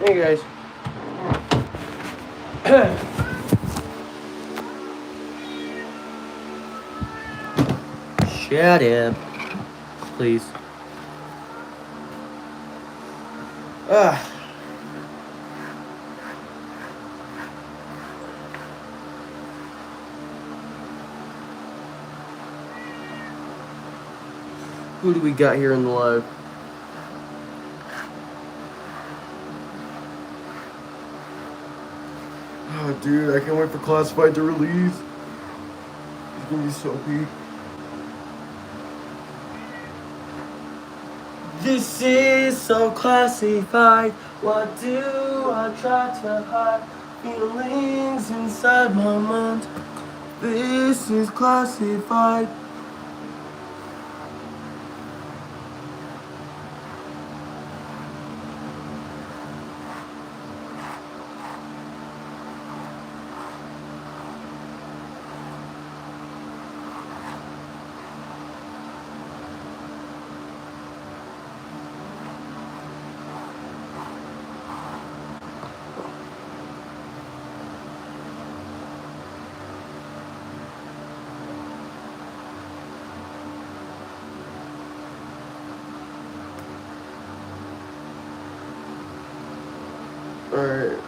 Hey guys. Shut up, please. Ah. Who do we got here in the live? Oh, dude, I can't wait for Classified to release. It's gonna be so peak. This is so classified. What do I try to hide? Feelings inside my mind. This is classified. Alright.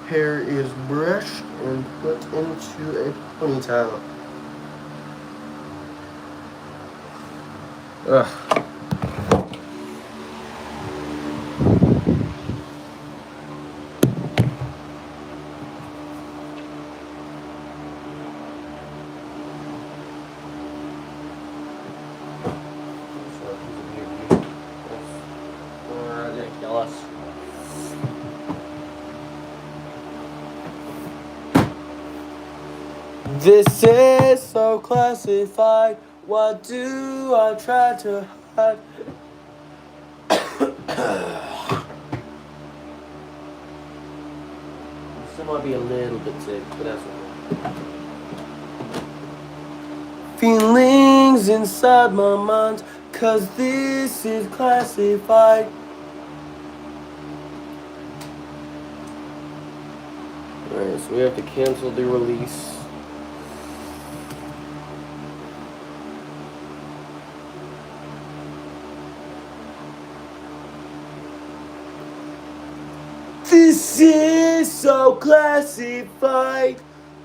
Hair is brushed and put into a ponytail. Ugh. Ridiculous. This is so classified. What do I try to hide? Still might be a little bit sick, but that's okay. Feelings inside my mind, 'cause this is classified. Alright, so we have to cancel the release. This is so classified.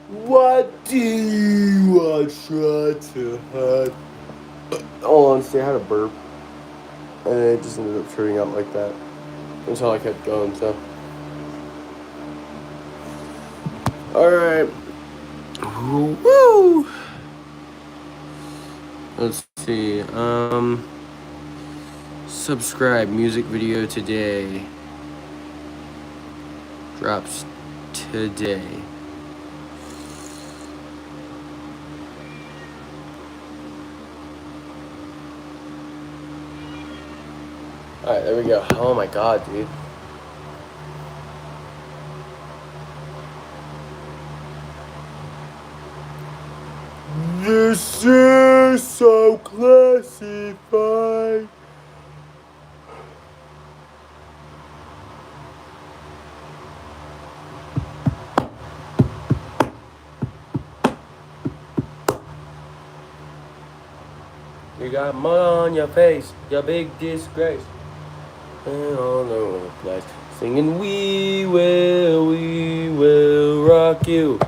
What do I try to hide? Hold on, see, I had a burp. And it just ended up turning out like that. Until I kept going, so. Alright. Woo! Let's see. Subscribe. Music video today. Drops today. Alright, there we go. Oh my god, dude. This is so classified. You got mud on your face, your big disgrace. And all over the place, singing we will rock you.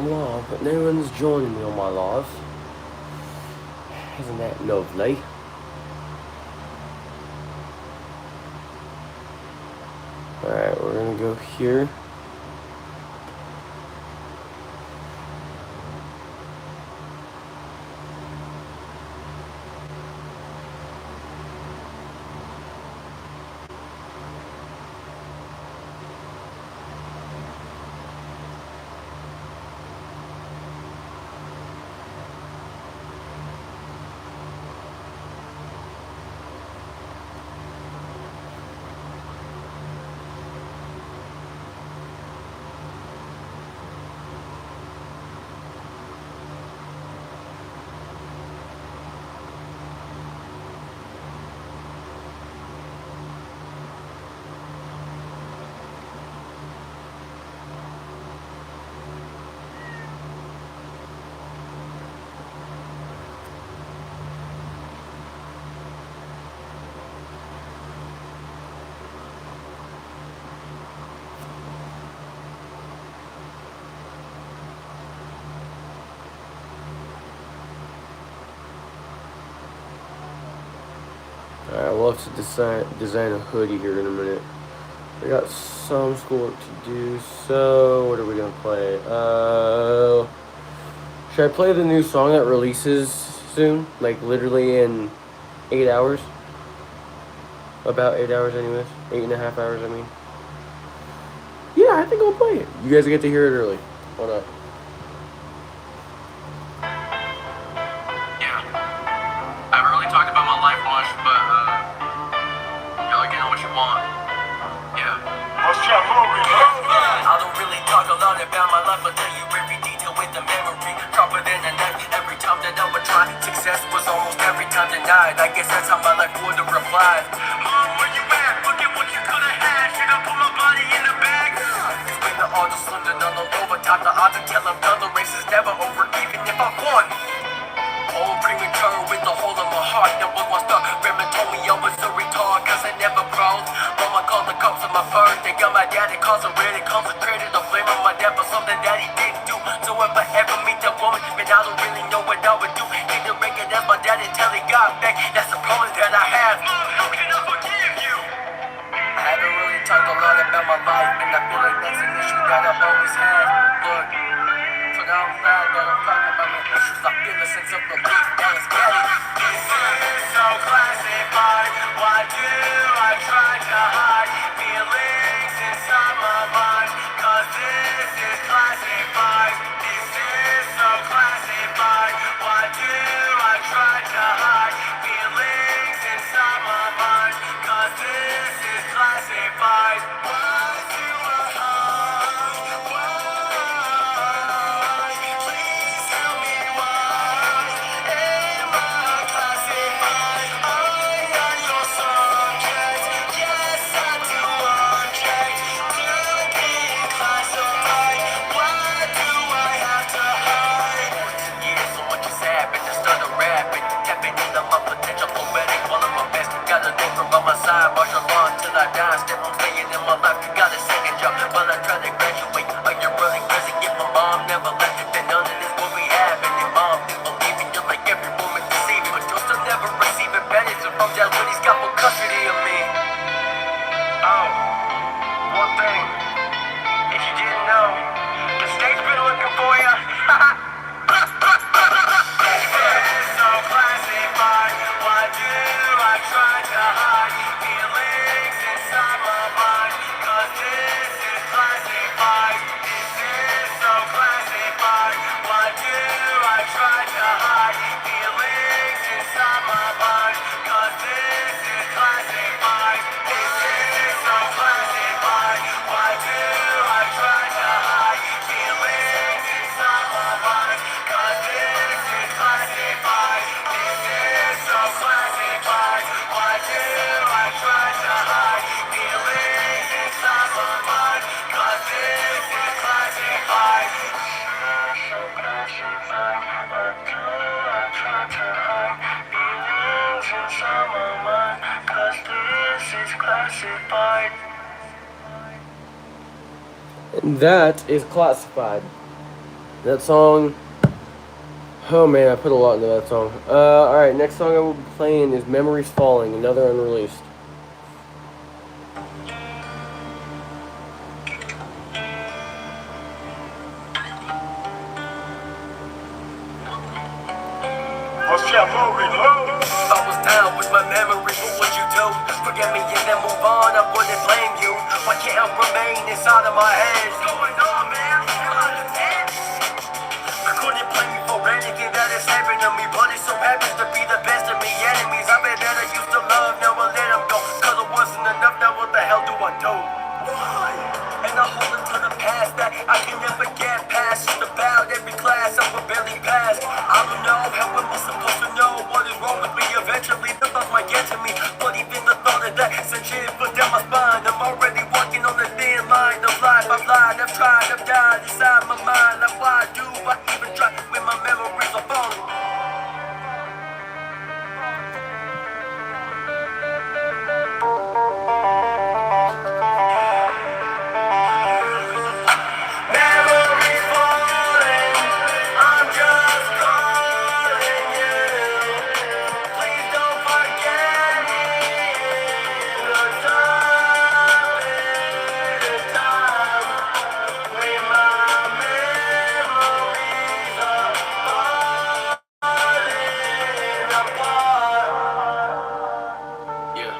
I'm live, but no one's joining me on my live. Isn't that lovely? Alright, we're gonna go here. Alright, we'll have to design a hoodie here in a minute. I got some schoolwork to do, so what are we gonna play? Should I play the new song that releases soon? Like literally in 8 hours? About 8 hours anyways. 8.5 hours, I mean. Yeah, I think I'll play it. You guys get to hear it early. Why not? Yeah. I haven't really talked about my life much, but y'all get what you want. Yeah. I don't really talk a lot about my life, but tell you every detail with the memory. Sharper than a knife every time that I would try. Success was almost every time denied. I guess that's how my life would have replied. Mom, where you at? Look at what you could have had. Should I put my body in a bag? It's been the odds of slipping on the over top. The odds until I'm done. The race is never over, even if I won. Old premature with the hole in my heart. That was my start. Grandma told me I was a retard, cause I never brawled. Mama called the cops on my birthday. Got my dad incarcerated, concentrated on blame on my dad for something that he didn't do. So if I ever meet that woman, man, I don't really know what I would do. Need to break it as my dad until he got back. That's the problem that I have. Mom, how can I forgive you? I haven't really talked a lot about my life, and I feel like that's an issue that I've always had. Look, so now I'm glad that I'm talking about my issues. I feel a sense of relief that is getting. This is so classified. Why do I try to hide feelings inside my mind? Cause this is classified. This is so classified. Why do I try to hide feelings inside my mind? Cause this is classified. Why do I hide? Why? Please tell me why. Am I classified? I am your subject. Yes, I do object to being classified. Why do I have to hide? Yeah, so much has happened. I started rapping, tapping into my potential, poetic, one of my best. Got a name from by my side, martial law till I die. Still I'm staying in my life. Got a second job, but I try to graduate. Are you really crazy if my mom never left? Then none of this what we have, and your mom didn't believe me. You're like every woman deceiving, but you'll still never receive it. Benefit from that when he's got full custody of me. Oh, one thing, if you didn't know, the state's been looking for you. So classified. Why do I try to hide feelings inside my mind? Cause this is classified. This is so classified. Why do I try to hide feelings inside my mind? Cause this is classified. This is so classified. Why do I try to hide feelings inside my mind? Cause this is classified. This is so classified. Why do I try to hide feelings inside my mind? Cause this is classified. So classified. Why do I try to hide feelings inside my mind? Cause this is classified. And that is Classified. That song. Oh man, I put a lot into that song. Alright, next song I will be playing is Memories Falling, another unreleased. I was down with my memories, what would you do? Forget me and then move on, I wouldn't blame you. Why can't I remain inside of my head? What's going on, man? I couldn't blame you for anything that has happened to me, but it so happens to be the best of me enemies. I bet that I used to love, now I let them go. Cause it wasn't enough, now what the hell do I do? Why? And I hold on to the past that I can never get past. Just about every class I would barely pass. I don't know, how am I supposed to know what is wrong with me? Eventually the thoughts might get to me, but even the thought of that sent shivers down my spine. I'm already walking on the thin line of life. I've lied, I've tried, I've died inside my mind. Like why do I even try when my memories are falling? Memories falling, I'm just calling you. Please don't forget me in the time when my memories are falling apart. Yeah.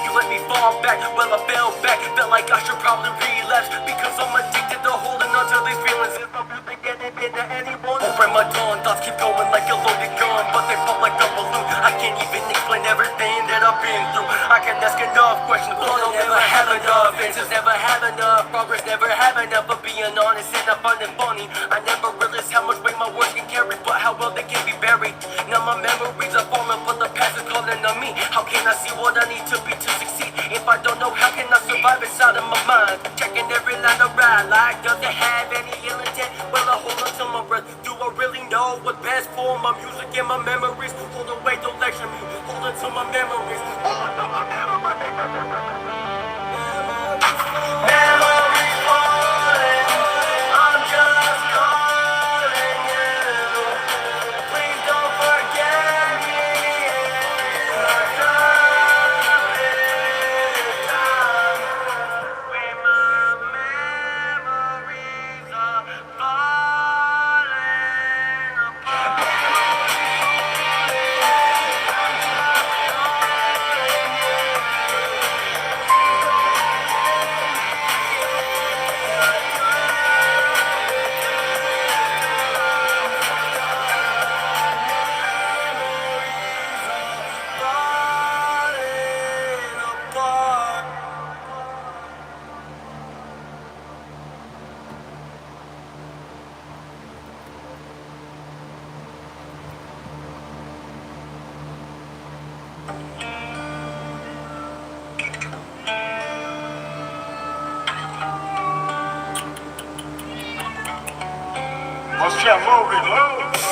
You let me fall back, well I fell back. Felt like I should probably relapse because I'm addicted to holding on to these feelings. If I'm really getting into anyone, over my dawn thoughts keep going like a loaded gun, but they pop like a balloon. I can't even explain everything that I've been through. I can ask enough questions, but I'll never have enough answers. Never have enough progress, never have enough of being honest, and I find it funny. I never realized how much weight my words can carry, but how well they can be buried. Now my memories are falling, but the past is calling on me. How can I see what I need to be to succeed? If I don't know, how can I survive inside of my mind? Checking every line I ride, like does it have any ill intent? Well, I hold on to my breath. Do I really know what's best for my music and my memories? Hold on, wait, don't lecture me. Hold on to my memories. Hold on to my memories. Memories falling, I'm just calling you. Please don't forget me in the time when my memories are falling apart. Falling apart.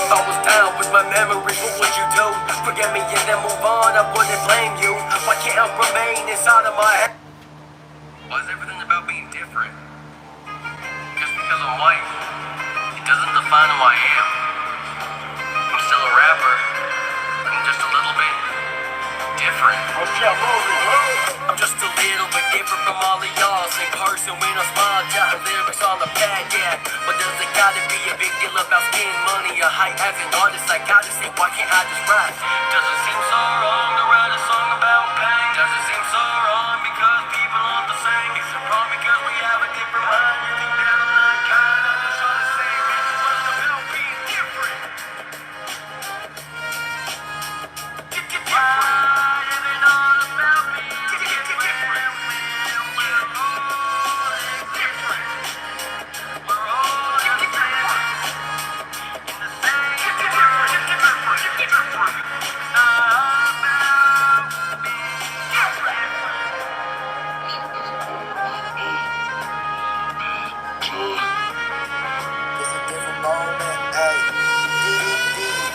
I was down with my memories, what would you do? Forget me and then move on, I wouldn't blame you. Why can't I remain inside of my head? Why is everything about being different? Just because I'm white, it doesn't define who I am. I'm still a rapper. I'm just a little bit different. I'm just a little bit different from all of y'all. Same person when I smile, jotting lyrics on the pad, yeah. But does it gotta be a big deal about skin, money, or height? As an artist, I gotta say, why can't I just rap? Does it seem so wrong to write a song about pain? Does it seem so wrong because people aren't the same? Is it wrong because we have a different mind? You think that I'm not kind, I'm just trying to say it's what's about being different. Why is it all about being different? We're all different. We're all different. In the same world. It's not about being different. It's a different moment, ay.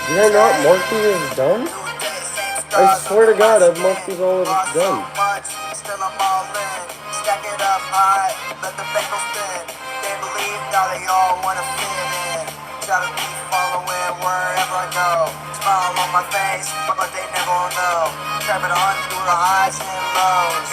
Did I not mark these as done? I swear to God, I've marked these all as done. Still I'm all in. Stack it up high, let the bank go spin. Then believe now they all wanna fit in. Gotta keep following wherever I go. Smile on my face, but they never know. Trapping on through the highs and lows.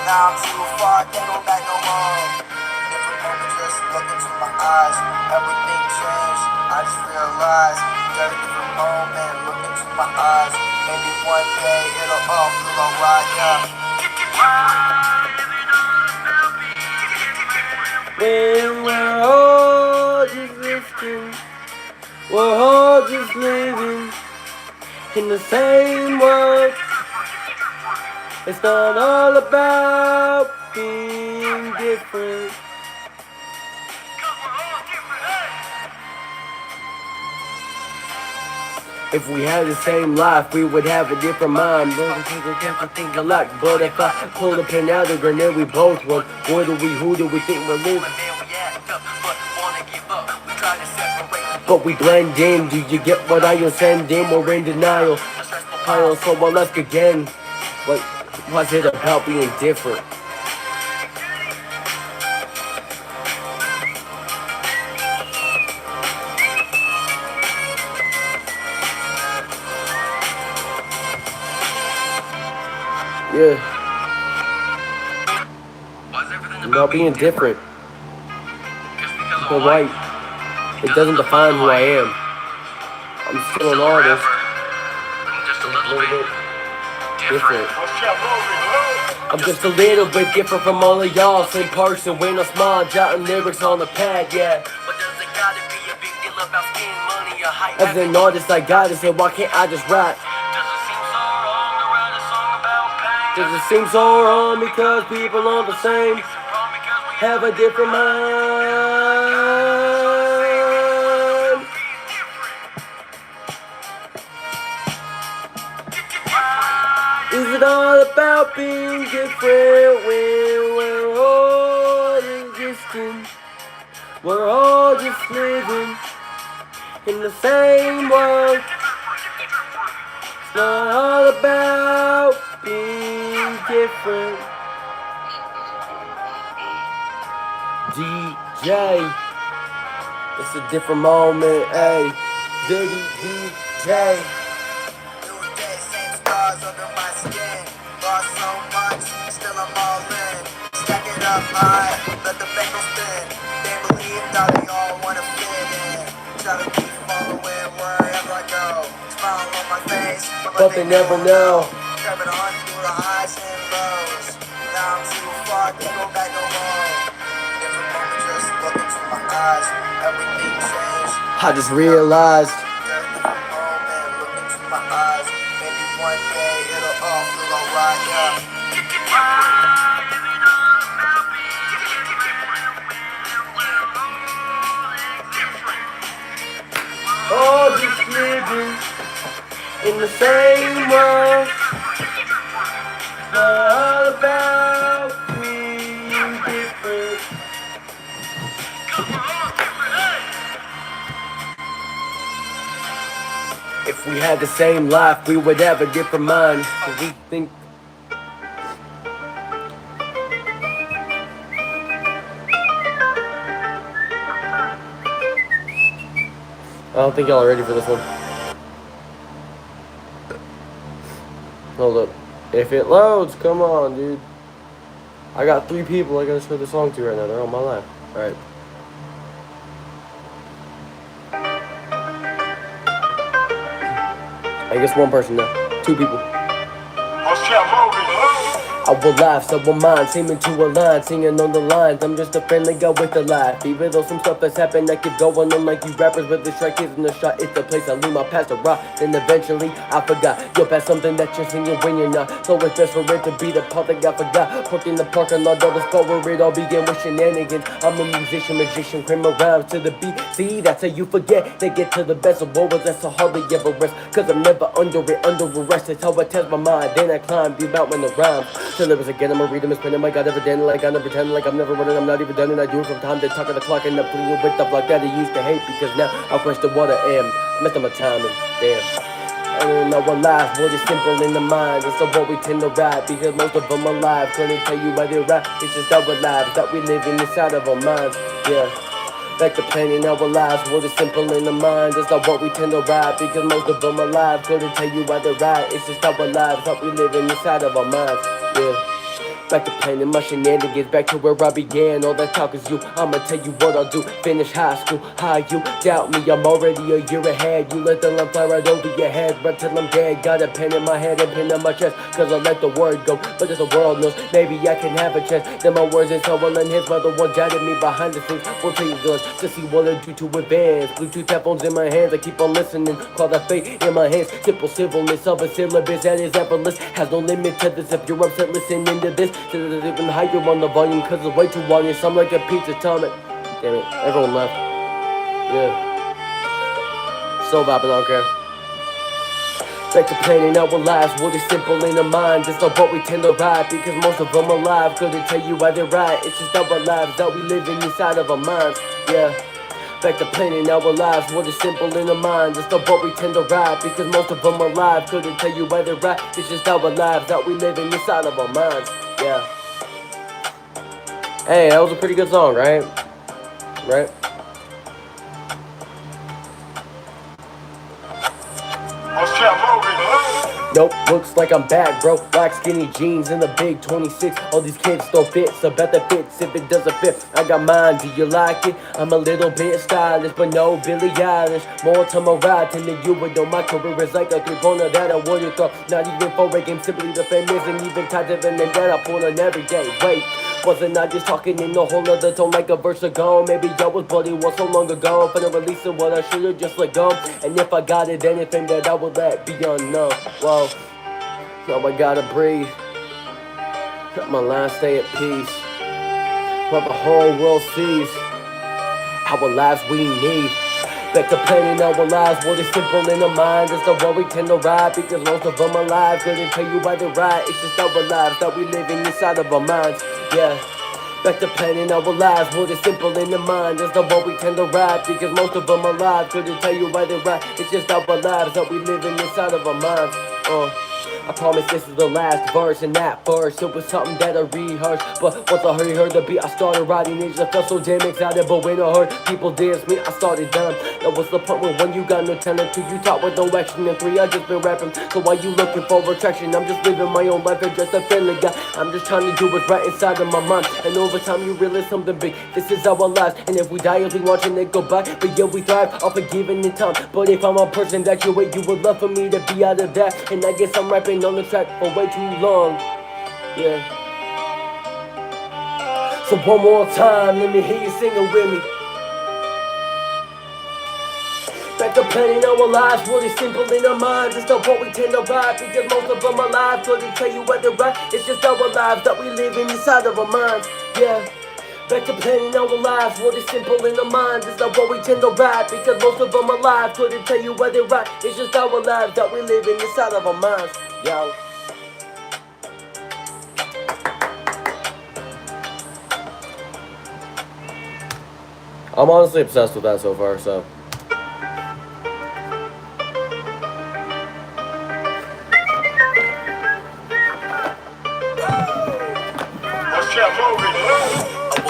Now I'm too far, can't go back no more. Different moments, just look into my eyes. Everything changed, I just realized. Very different moment, look into my eyes. Maybe one day it'll all feel alright, yeah. When we're all just drifting, we're all just living in the same world. It's not all about being different. If we had the same life, we would have a different mind. But we can't think alike. But if I pull the pin out of the grenade, we both won. What do we, who do we think we're living? But we blend in. Do you get what I am sending? We're in denial. So I'll ask again. What was it about being different? Yeah. About being different. But right, it doesn't define who I am. I'm still an artist. Just a little bit different. I'm just a little bit different from all of y'all. Same person, with no smile, jotting lyrics on the pad, yeah. As an artist, I gotta say, why can't I just rap? Does it seem so wrong because people aren't the same? Have a different mind. Is it all about being different when we're all existing? We're all just living in the same world. It's not all about being different. DJ, it's a different moment, ayy. Diggy DJ. New day, same scars under my skin. Lost so much, still I'm all in. Stack it up high, let the bangle spin. They believe now they all wanna fit in. Try to keep following wherever I go. Smile on my face, But they never know. Trapping on through the highs and lows. Now I'm too far, can't go back no more. Different moments, just look into my eyes. Everything changed. I just realized. Very different moment, look into my eyes. Maybe one day it'll all feel alright, yeah. All just living in the same world. Not all about being different. If we had the same life, we would have a different mind. So we think. I don't think y'all are ready for this one. Hold up. If it loads, come on, dude. I got 3 people I gotta show the song to right now. They're on my live. Alright. I guess 1 person now. 2 people. I will laugh, so will mine, seeming to align, singing on the lines. I'm just a friendly guy with a laugh. Even though some stuff has happened, I keep going on like you rappers, but the strike isn't a shot. It's the place I leave my past a rock. Then eventually I forgot. You'll pass something that you're singing when you're not. So it's best for it to be the part that I forgot. Parked in the parking lot of the spot where it all began with shenanigans. I'm a magician, cram around to the beat. See, that's how you forget. They get to the best of what was that's so hardly ever rest. Cause I'm never under arrest. That's how I test my mind. Then I climb the mountain of rhymes. Till it was again, I'ma read them and spin them like I never did. Like I never pretend like I'm never running, I'm not even done. And I do it from time to talk of the clock. And I'm putting with stuff like that I used to hate. Because now I question what I am. I messed up my timing, damn. I don't know what life, what is simple in the mind. It's so what we tend to rap. Because most of them are live. Couldn't tell you why they rap. It's just our lives that we live in inside of our minds. Yeah. Back to planning our lives, what is simple in the mind. That's not what we tend to ride, because most of them are alive. Couldn't tell you why they're right, it's just our lives that we live inside of our minds. Yeah. Back to planning my shenanigans, back to where I began. All that talk is you, I'ma tell you what I'll do. Finish high school, how you doubt me, I'm already a year ahead. You let the line fly right over your head, right till I'm dead. Got a pen in my hand and pen on my chest, cause I let the word go. But if the world knows, maybe I can have a chance. Then my words and someone and his mother one doubted me behind the scenes. We'll take a glance to see what I do to advance. Bluetooth headphones in my hands, I keep on listening. Call that fate in my hands, simple civilness of a syllabus that is effortless. Has no limit to this, if you're upset listening to this. Even higher on the volume, cause it's way too obvious. I'm like a pizza atomic. Damn it, everyone left. Yeah. So vibing, I don't care. Back to planning our lives, what is simple in the mind. It's not what we tend to ride, because most of them are alive. Couldn't tell you why they're right, it's just our lives that we live inside of our minds. Yeah. Back to planning our lives, what is simple in the mind. It's not what we tend to ride, because most of them are alive. Couldn't tell you why they're right, it's just our lives that we live inside of our minds. Yeah. Hey, that was a pretty good song, right? Right? Nope, looks like I'm back, bro. Black skinny jeans and the big 26. All these kids don't fit, so bet that fits if it doesn't fit. I got mine, do you like it? I'm a little bit stylish, but no Billie Eilish. More to my right than you would know. My career is like a three-pointer that I wouldn't throw. Not even for a game, simply the famous and even tighter than that I pull on every day. Wait. Wasn't I just talking in a whole other tone like a verse ago? Maybe I was bloody was so long ago. Finna releasing what I should've just let go. And if I got it, anything that I would let be unknown. Whoa, now I gotta breathe. Let my line stay at peace. While the whole world sees our lives we need. Back to planning our lives, what is simple in the mind. It's not what we tend to ride, because most of them are alive. Couldn't tell you why they're right, it's just our lives that we live inside of our minds. Yeah. Back to planning our lives, what is simple in the mind. It's not what we tend to ride, because most of them are alive. Couldn't tell you why they're right, it's just our lives that we live inside of our minds. I promise this is the last verse, and that verse, it was something that I rehearsed. But once I heard the beat, I started writing it. I felt so damn excited, but when I heard people dance me, I started down. That was the point where when you got no talent, 2 you talk with no action, and 3 I just been rapping. So why you looking for attraction? I'm just living my own life and just a feeling guy. I'm just trying to do what's right inside of my mind. And over time you realize something big, this is our lives. And if we die, you'll be watching it go by. But yeah, we thrive off of giving it time. But if I'm a person that you wait, you would love for me to be out of that. And I guess I'm rapping on the track for way too long. Yeah. So one more time, let me hear you singing with me. Back to planning our lives, what is simple in our minds. It's not what we tend to ride, because most of them are alive. Couldn't tell you what they're right, it's just our lives that we live inside of our minds. Yeah. Back to planning our lives, what is simple in our minds. It's not what we tend to ride, because most of them are alive. Couldn't tell you why they're right, it's just our lives that we live inside of our minds. Yo. I'm honestly obsessed with that so far, so.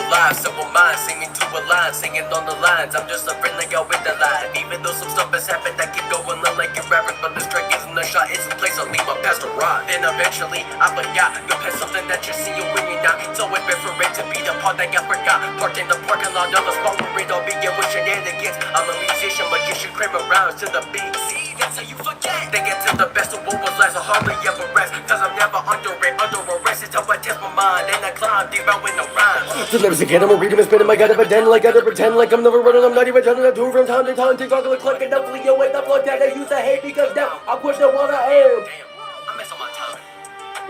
Alive, simple mind, singing to a line, singing on the lines. I'm just a friend like y'all with the line. Even though some stuff has happened, I keep going on like you're rapping. But this track isn't a shot, it's a place I'll leave my past to ride. Then eventually, I forgot. You'll pass something that you see when you're not. So it's been for it to be the part that got forgot. Parked in the parking lot of a spot where it all began with shenanigans. I'm a musician, but you should crave around to the beat. See, that's how you forget. Thinking to the best of what was last, I hardly ever rest. Cause I'm never under arrest. It's how I test my mind, and I climb deep out with no rhymes. The lyrics again, I'm reading and spinning, I gotta pretend like I'm never running, I'm not even trying to do from time to time. TikTok look like a double yo with the plug that I used to hate, because now I quit the one I am. Damn, I mess up my time.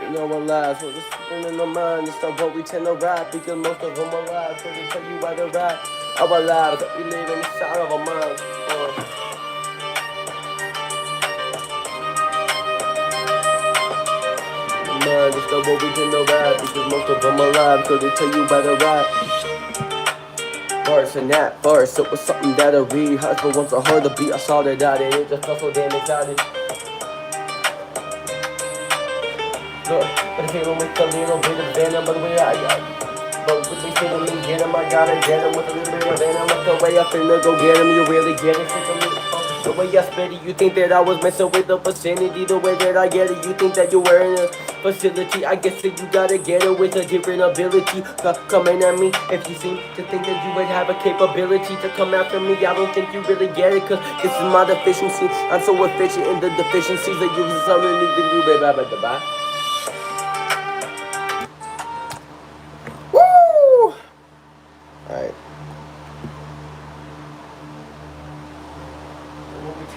You know what lies, what is something in my mind. It's not what we tend to ride, because most of them are lies. So they tell you why they're right. Our lives that we live inside of our minds. It's not what we tend to ride, because most of them are alive. So they tell you why they're right. Verse and that verse, it was something that I rehearsed. But once I heard the beat, I saw that it just felt so damn excited. But it came with a little bit of venom, by the way I got. But with me sitting and get him, I gotta get him with a little bit of venom. Like the way I finna go get him, you really get it. The way I spit it, you think that I was messing with the vicinity. The way that I get it, you think that you're wearing a facility. I guess that you gotta get it with a different ability. Coming at me, if you seem to think that you would have a capability to come after me, I don't think you really get it. Cause this is my deficiency. I'm so efficient in the deficiencies that you something you can do, baby. Bye. Woo! Alright.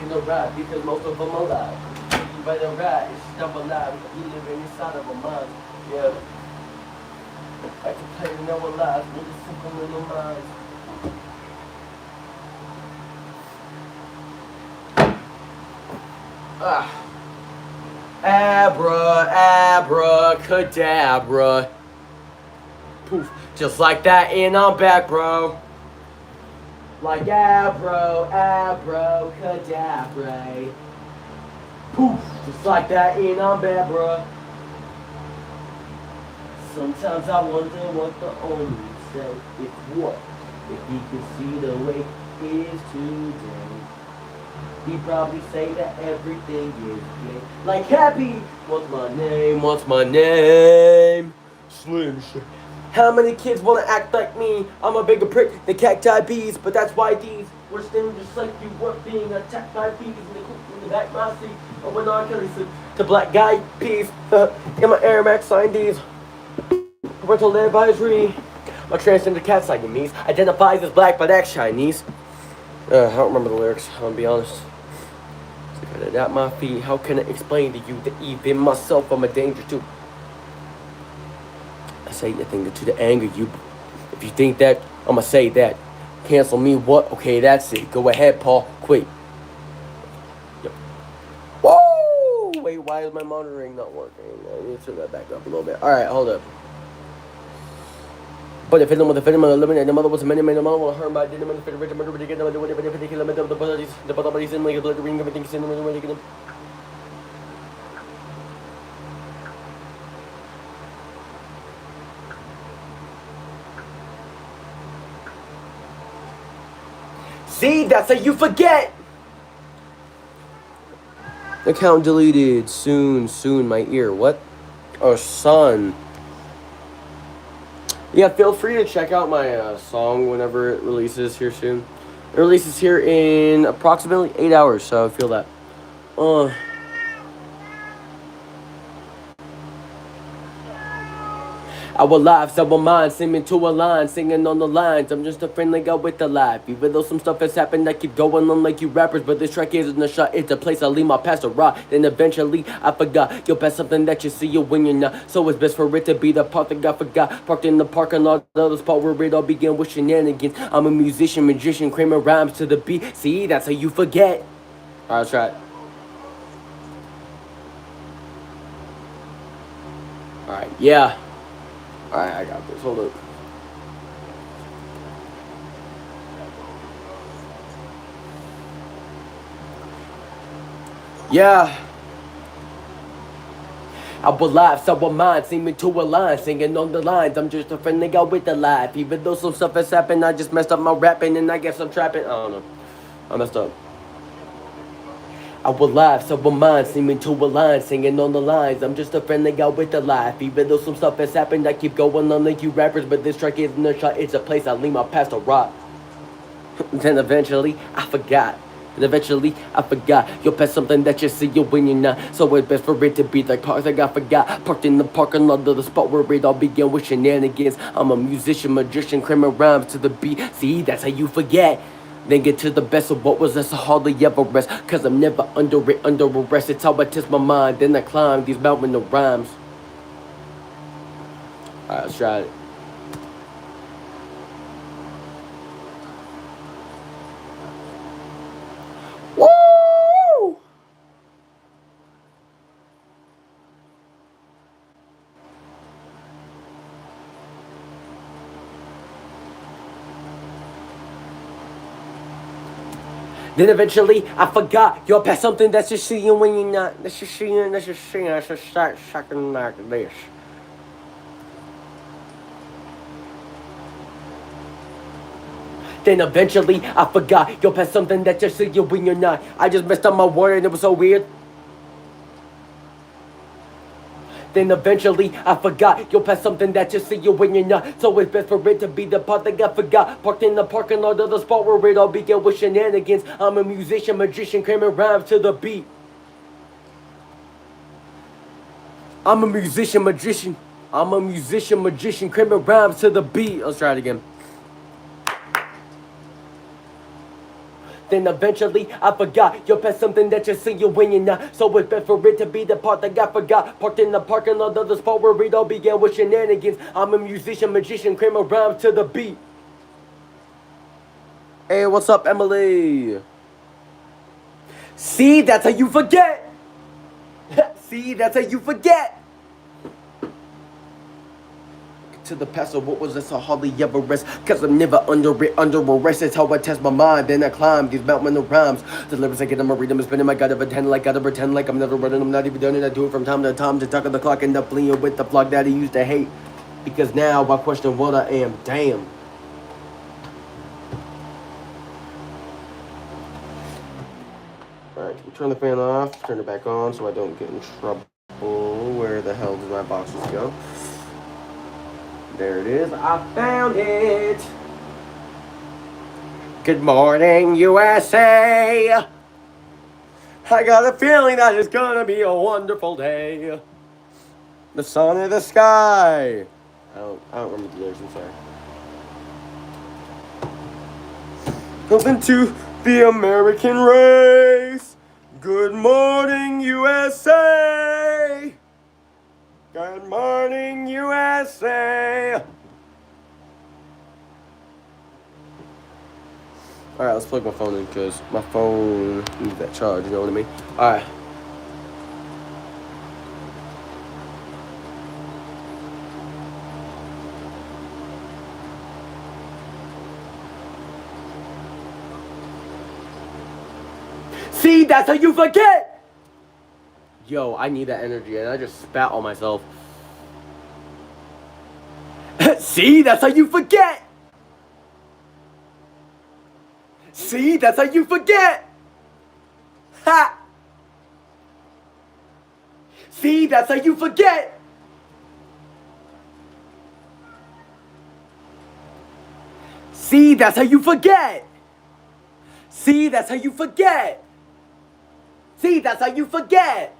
To ride because most of them alive. You better ride, it's stuff alive. You live inside of a mind. Yeah. I can play to know alive with a simple little mind. Abracadabra. Poof. Just like that, and I'm back, bro. Like abracadabra. Poof, just like that, and I'm bad, bruh. Sometimes I wonder what the owner said. If what? If he could see the way it is today, he'd probably say that everything is gay. Like happy, what's my name? What's my name? Slim Shady. How many kids wanna act like me? I'm a bigger prick than cacti bees, but that's why these were still just like you weren't being attacked by bees in the back my seat. I went on Kelly to black guy peas. Get my Air Max sign these. Parental advisory. My transgender cat Siamese identifies as black but acts Chinese. I don't remember the lyrics, I'm gonna be honest. At my feet, how can I explain to you that even myself I'm a danger to? I say the thing to the anger you. If you think that, I'ma say that. Cancel me, what? Okay, that's it. Go ahead, Paul. Quit. Yep. Whoa! Wait, why is my monitoring not working? I need to turn that back up a little bit. Alright, hold up. But if it was a venom of the living, and the mother was a many, mother will hurt my dinner, and the rich murder, but again, the particular of the bodies in like a blood ring, everything's in the room, and see, that's how you forget! Account deleted. Soon, my ear. What? Oh, son. Yeah, feel free to check out my song whenever it releases here soon. It releases here in approximately 8 hours, so I feel that. Our lives, our minds, seeming to align, singing on the lines. I'm just a friendly guy with the life. Even though some stuff has happened, I keep going on like you rappers. But this track isn't a shot, it's a place I leave my past a rock. Then eventually, I forgot. You'll bet something that you see you when you're not. So it's best for it to be the part that I forgot. Parked in the park and all the other spot where it all began with shenanigans. I'm a musician, magician, cramming rhymes to the beat. See, that's how you forget. Alright, let's try it. Alright, yeah. Alright, I got this. Hold up. Yeah. Our lives, our minds, seeming to align, singing on the lines. I'm just a friendly guy with the life. Even though some stuff has happened, I just messed up my rapping, and I guess I'm trapping. I don't know. I messed up. Our lives, our minds, seeming to align, singing on the lines. I'm just a friendly guy with the life. Even though some stuff has happened, I keep going on like you rappers. But this track isn't a shot, it's a place I leave my past a rock. Then eventually, I forgot. And eventually, I forgot. You'll pass something that you see you when you're not. So it's best for it to be the cars I got forgot. Parked in the parking lot of the spot where it all began with shenanigans. I'm a musician, magician, cramming rhymes to the beat. See, that's how you forget. Then get to the best of what was us, I hardly ever rest. Cause I'm never under arrest. It's how I test my mind. Then I climb these mountains of rhymes. Alright, let's try it. Woo! Then eventually, I forgot. You'll pass something that's just seeing when you're not. That's just seeing, that's just start sucking like this. Then eventually I forgot. You'll pass something that just see you when you're not. I just messed up my word and it was so weird. Then eventually I forgot. You'll pass something that just see you when you're not. So it's best for it to be the part that got forgot. Parked in the parking lot of the spot where it all began with shenanigans. I'm a musician, magician, cramming rhymes to the beat. I'm a musician, magician. I'm a musician, magician, cramming rhymes to the beat. Let's try it again. Then eventually I forgot. You'll pass something that you see you when you're not. So it's best for it to be the part that got forgot. Parked in the parking lot of the spot where it all began with shenanigans. I'm a musician, magician, cramming rhymes to the beat. Hey, what's up, Emily? See, that's how you forget. See, that's how you forget. To the past, so what was this? I hardly ever rest, cause I'm never under arrest. That's how I test my mind, then I climb these mountain rhymes. The lyrics I get, I'ma read them, spinning. I gotta pretend like I'm never running, I'm not even done, and I do it from time to time to talk of the clock, end up fleeing with the flock that I used to hate. Because now I question what I am. Damn. Alright, turn the fan off, turn it back on so I don't get in trouble. Where the hell did my boxes go? There it is. I found it. Good morning, USA. I got a feeling that it's gonna be a wonderful day. The sun in the sky. I don't remember the lyrics, I'm sorry. Open to the American race. Good morning, USA. Good morning, USA. Alright, let's plug my phone in because my phone needs that charge, you know what I mean? Alright. See, that's how you forget! Yo, I need that energy, and I just spat on myself. See, that's how you forget! See, that's how you forget! Ha! See, that's how you forget! See, that's how you forget! See, that's how you forget! See, that's how you forget!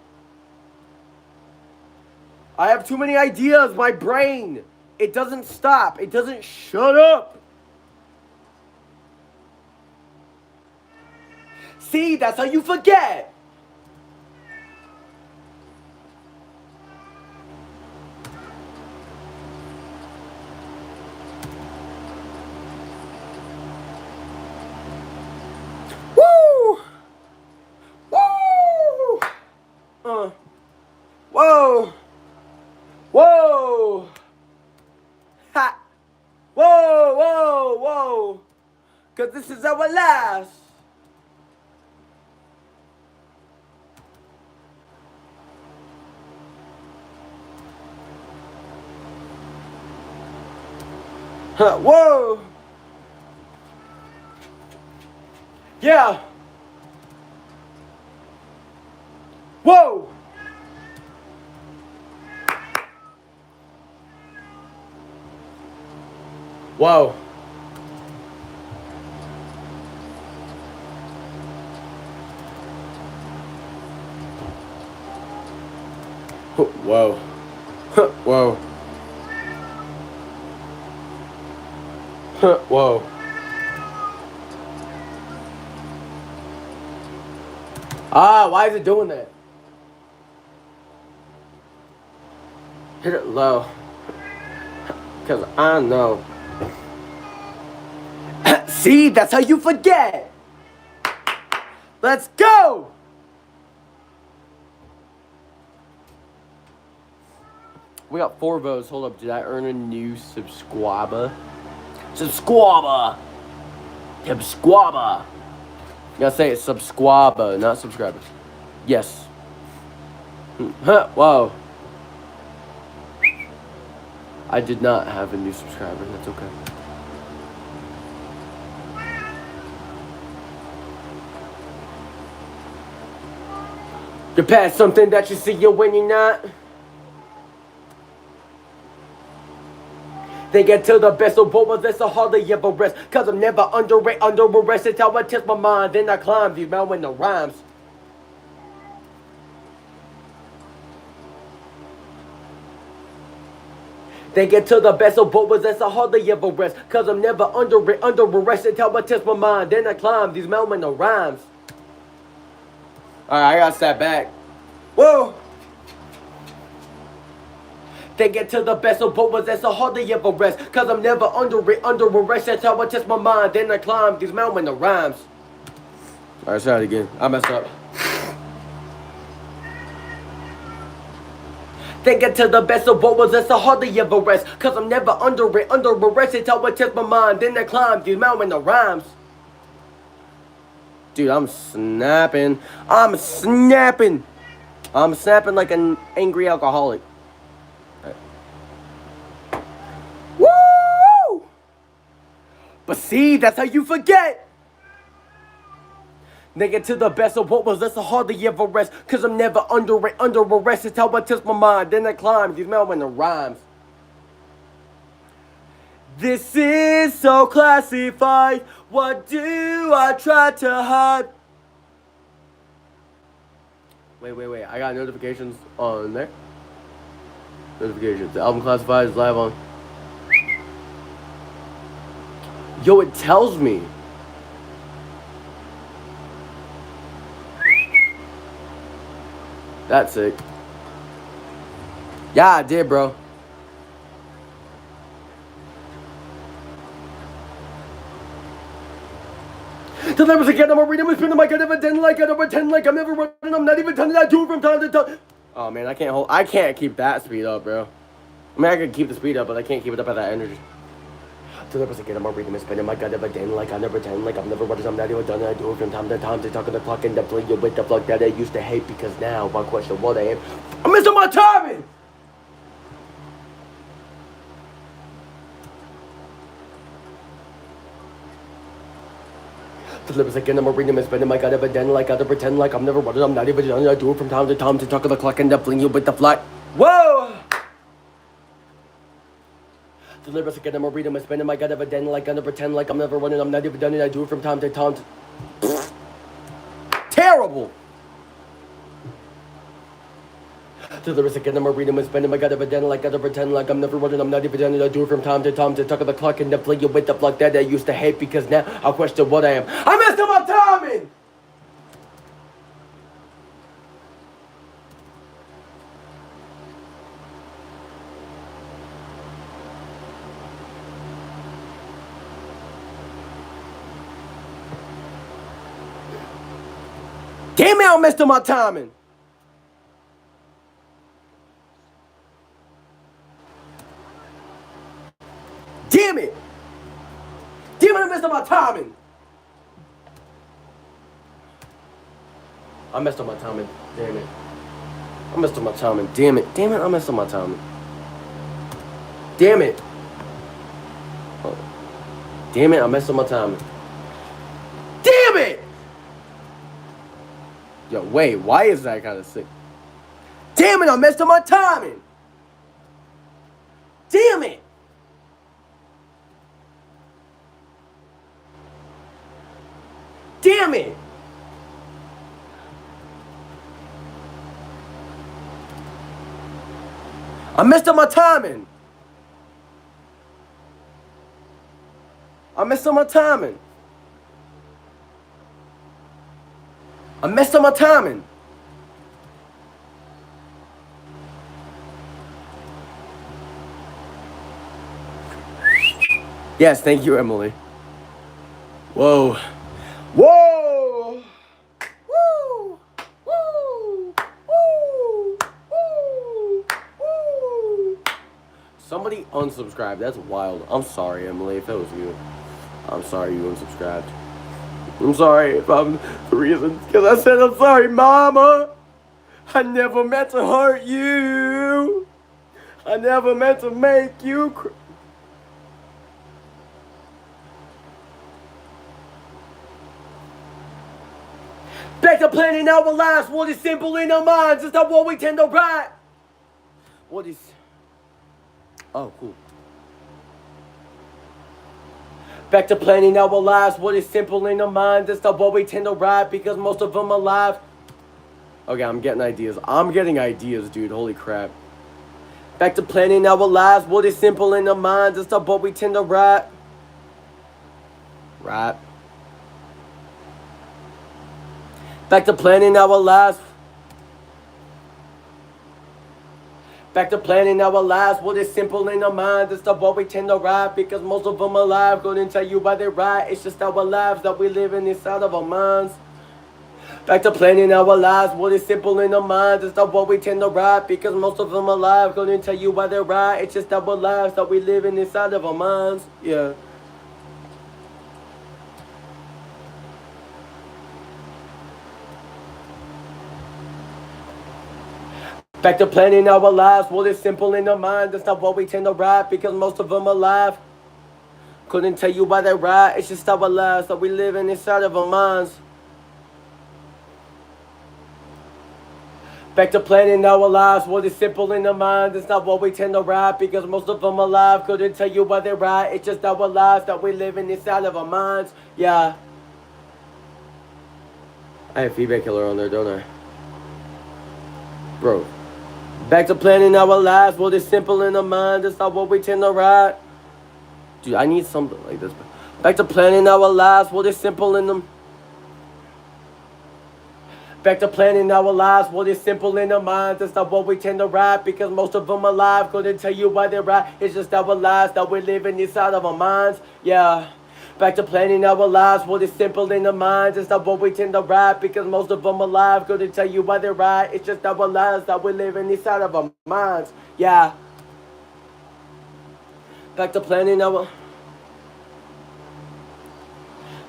I have too many ideas, my brain. It doesn't stop. It doesn't shut up. See, that's how you forget. Woo! Woo! Whoa! Whoa! Ha! Whoa, whoa, whoa! Cause this is our last! Whoa! Yeah! Whoa! Whoa. Whoa. Whoa. Whoa. Ah, why is it doing that? Hit it low. Because I know. See, that's how you forget. Let's go. We got 4 votes. Hold up. Did I earn a new subscriber? Subscriber. Subscriber. You gotta say it. Subscriber, not subscribers. Yes. Whoa. I did not have a new subscriber. That's okay. You're past something that you see you when you're not. They get to the best of what that's so hardly ever rest. Cause I'm never under arrest. It's how I test my mind. Then I climb these mountains with rhymes. They get to the best of what that's so hardly ever rest. Cause I'm never under arrest. It's how I test my mind. Then I climb these mountains with rhymes. Alright, I gotta step back. Whoa! They get to the best of both, that's so hardly ever rest. Cause I'm never under arrest. That's how I test my mind. Then I climb these mountains with rhymes. Alright, try it again. I messed up. They get to the best of both, that's so hardly ever rest. Cause I'm never under arrest. That's how I test my mind. Then I climb these mountains with rhymes. Dude, I'm snapping. I'm snapping like an angry alcoholic. Woo! But see, that's how you forget. They get to the best of what was, that's a hardly ever rest. Cause I'm never under arrest. It's how I test my mind. Then I climb these mountains with rhymes. This is so classified. What do I try to hide? Wait. I got notifications on there. Notifications. The album classified is live on. Yo, it tells me. That's sick. Yeah, I did, bro. The numbers again, I'm reading, I'm spinning my gut, evident like I don't pretend like I'm never running, I'm not even telling I do it from time to time. Oh man, I can't keep that speed up, bro. I mean, I can keep the speed up, but I can't keep it up at that energy. The numbers again, I'm reading, I'm spinning my gut, evident like I never pretend like I'm never running, I'm not even done, I do it from time to time. They talk on the clock and definitely you with the fuck that I used to hate because now, my question, what I am, I'm missing my timing! The lyrics again, I'm reading and spending my god evident like I don't pretend like I'm never running, I'm not even done. I do it from time to time to talk on the clock and fling you with the flight. Whoa! The lyrics again, I'm reading and spending my god evident like I don't pretend like I'm never running, I'm not even done. I do it from time to time. Terrible! The lyrics again, I'm reading and spending my god evident like I don't pretend like I'm never running, I'm not even done. I do it from time to time to talk on the clock and fling you with the flight that I used to hate because now I question what I am. I messed up my timing! Damn it, I messed up my timing! Damn it! Damn it, I messed up my timing! I messed up my timing. Damn it. I messed up my timing. Damn it. Damn it, I messed up my timing. Damn it. Oh. Damn it, I messed up my timing. Damn it! Yo, wait, why is that kind of sick? Damn it, I messed up my timing! Damn it! Damn it! I messed up my timing! I messed up my timing! I messed up my timing! Yes, thank you, Emily. Whoa. Whoa! Woo! Woo! Woo! Woo! Woo! Somebody unsubscribed. That's wild. I'm sorry, Emily, if that was you. I'm sorry you unsubscribed. I'm sorry if I'm the reason. Because I said I'm sorry, Mama. I never meant to hurt you. I never meant to make you cry. Back to planning our lives. What is simple in our minds is not what we tend to write. What is... Oh, cool. Back to planning our lives. What is simple in our minds is not what we tend to write, because most of them are alive. Okay, I'm getting ideas. I'm getting ideas, dude. Holy crap. Back to planning our lives. What is simple in our minds is not what we tend to write. Right. Back to planning our lives. Back to planning our lives. What is simple in our minds is not what we tend to write, because most of them are alive. Couldn't tell you why they're right. It's just our lives that we live in inside of our minds. Back to planning our lives. What is simple in our minds is not what we tend to write, because most of them are alive. Couldn't tell you why they're right. It's just our lives that we live in inside of our minds. Yeah. Back to planning our lives. What is simple in our mind? That's not what we tend to write, because most of them are alive. Couldn't tell you why they're right. It's just our lives that we live in inside of our minds. Back to planning our lives. What is simple in our mind? That's not what we tend to write, because most of them are alive. Couldn't tell you why they're right. It's just our lives that we live in inside of our minds. Yeah. I have feedback killer on there, don't I? Bro. Back to planning our lives. What is simple in our mind? That's not what we tend to write. Dude, I need something like this. Back to planning our lives. What is simple in them? Back to planning our lives. What is simple in our minds? That's not what we tend to write, because most of them are alive. Couldn't tell you why they're right. It's just our lives that we live in inside of our minds. Yeah. Back to planning our lives. What is simple in our minds? It's not what we tend to write, because most of them are alive. Couldn't tell you why they're right. It's just our lives that we live in inside of our minds. Yeah. Back to planning our...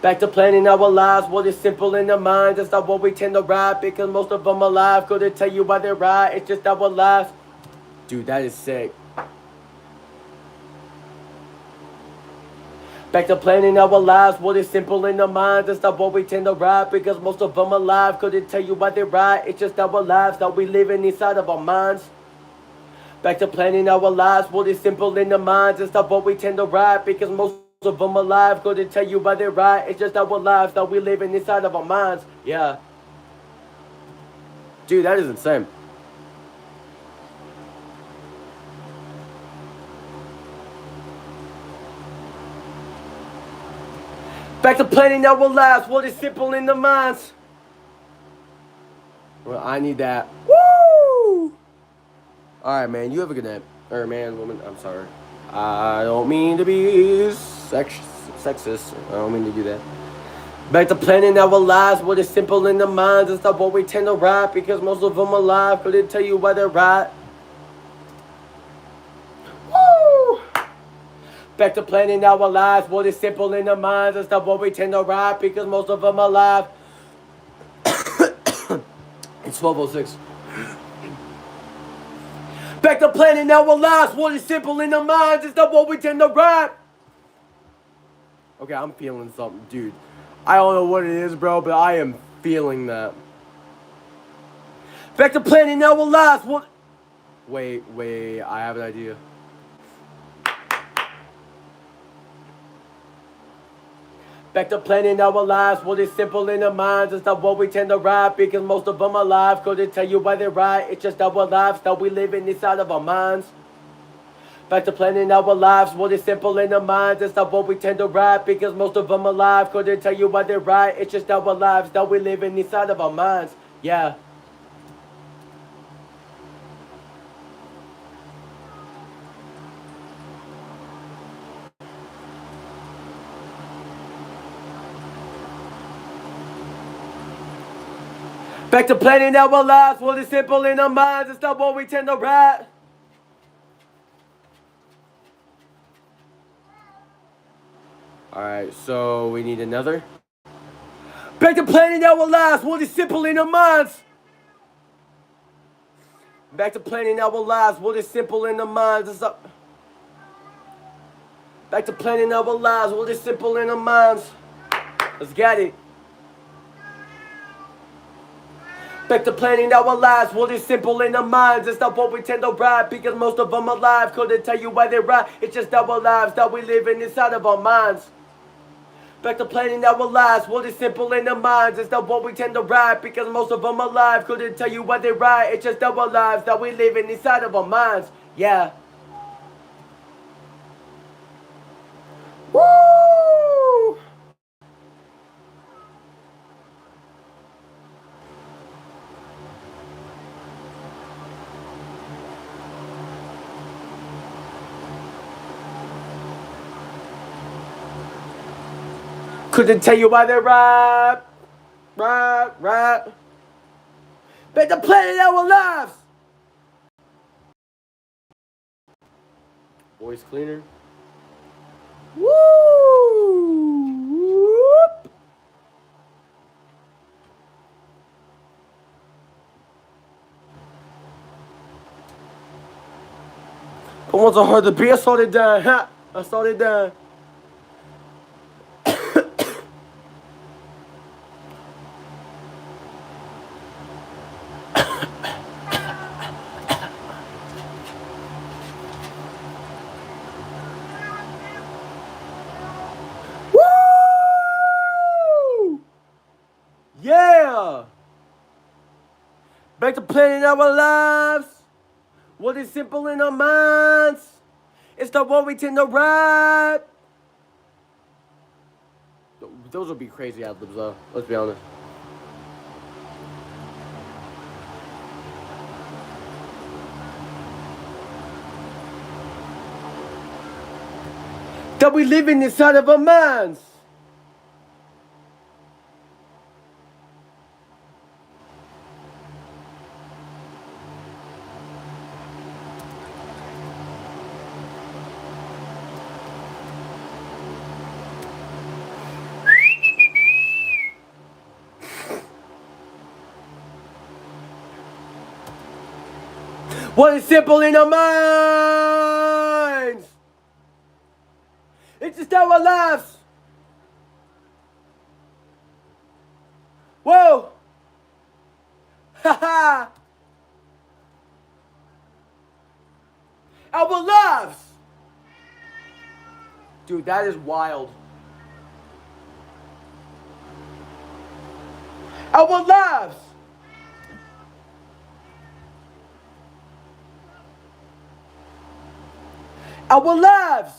Back to planning our lives. What is simple in our minds? That's not what we tend to write, because most of them are alive. Couldn't tell you why they're right. It's just our lives. Dude, that is sick. Back to planning our lives. What is simple in our minds? That's not what we tend to write, because most of them are alive. Couldn't tell you why they're right. It's just our lives that we live in inside of our minds. Back to planning our lives. What is simple in our minds? That's not what we tend to write, because most of them are alive. Couldn't tell you why they're right. It's just our lives that we live in inside of our minds. Yeah. Dude, that is insane. Back to planning our lives. What is simple in the minds? Well, I need that. Woo! Alright, man. You have a good night. Or man, woman. I'm sorry. I don't mean to be sexist. I don't mean to do that. Back to planning our lives. What is simple in the minds? It's not what we tend to write, because most of them are alive. Couldn't tell you why they're right. Woo! Back to planning our lives. What is simple in our minds? It's not what we tend to write, because most of them are alive. It's 12:06. Back to planning our lives. What is simple in our minds? It's not what we tend to write. Okay, I'm feeling something, dude. I don't know what it is, bro, but I am feeling that. Back to planning our lives. What? Wait. I have an idea. Back to planning our lives. What is simple in our minds? It's not what we tend to write, because most of them are alive. Couldn't tell you why they're right. It's just our lives that we live in inside of our minds. Back to planning our lives. What is simple in our minds? It's not what we tend to write, because most of them are alive. Couldn't tell you why they're right. It's just our lives that we live in inside of our minds. Yeah. Back to planning our lives. What is simple in our minds? It's not what we tend to write. Alright, so we need another. Back to planning our lives. What is simple in our minds? Back to planning our lives. What is simple in our minds? It's up. Back to planning our lives. What is simple in our minds? Let's get it. Back to planning our lives, what is simple in our minds. It's not what we tend to write, because most of them are alive. Couldn't tell you why they're right, it's just our lives that we live in inside of our minds. Back to planning our lives, what is simple in our minds. It's not what we tend to write, because most of them are alive. Couldn't tell you why they're right, it's just our lives that we live in inside of our minds. Yeah. Woo! Couldn't tell you why they're right. Back to planning our lives. Voice cleaner. Woo! Whoop. But once I heard the beat, I started down. Ha! I started down. Yeah! Back to planning our lives. What is simple in our minds? It's not what we tend to write. Those would be crazy ad-libs though, let's be honest. That we live inside of our minds. What is simple in our minds? It's just our lives. Whoa! Haha! Our lives! Dude, that is wild. Our lives! Our lives!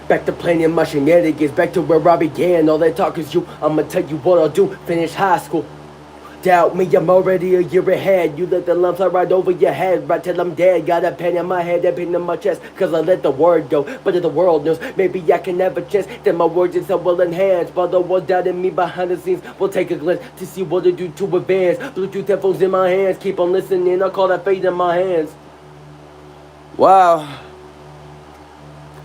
Back to planning my shenanigans, back to where I began. All that talk is you, I'ma tell you what I'll do. Finish high school. Doubt me, I'm already a year ahead. You let the lump fly right over your head, right till I'm dead. Got a pen in my head, a pen in my chest, cause I let the word go. But if the world knows, maybe I can have a chance. Then my words itself will enhance. But the one doubting me behind the scenes will take a glance to see what to do to advance. Bluetooth headphones in my hands, keep on listening, I call that fate in my hands. Wow.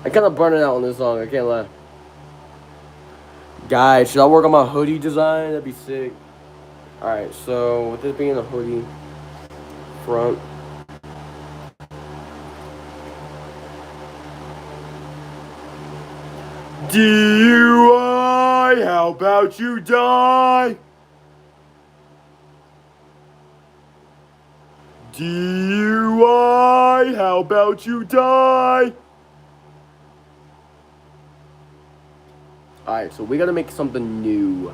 I kind of burning out on this song, I can't lie. Guys, should I work on my hoodie design? That'd be sick. Alright, so with this being a hoodie front. DUI, how about you die? DUI, how about you die? Alright, so we gotta make something new.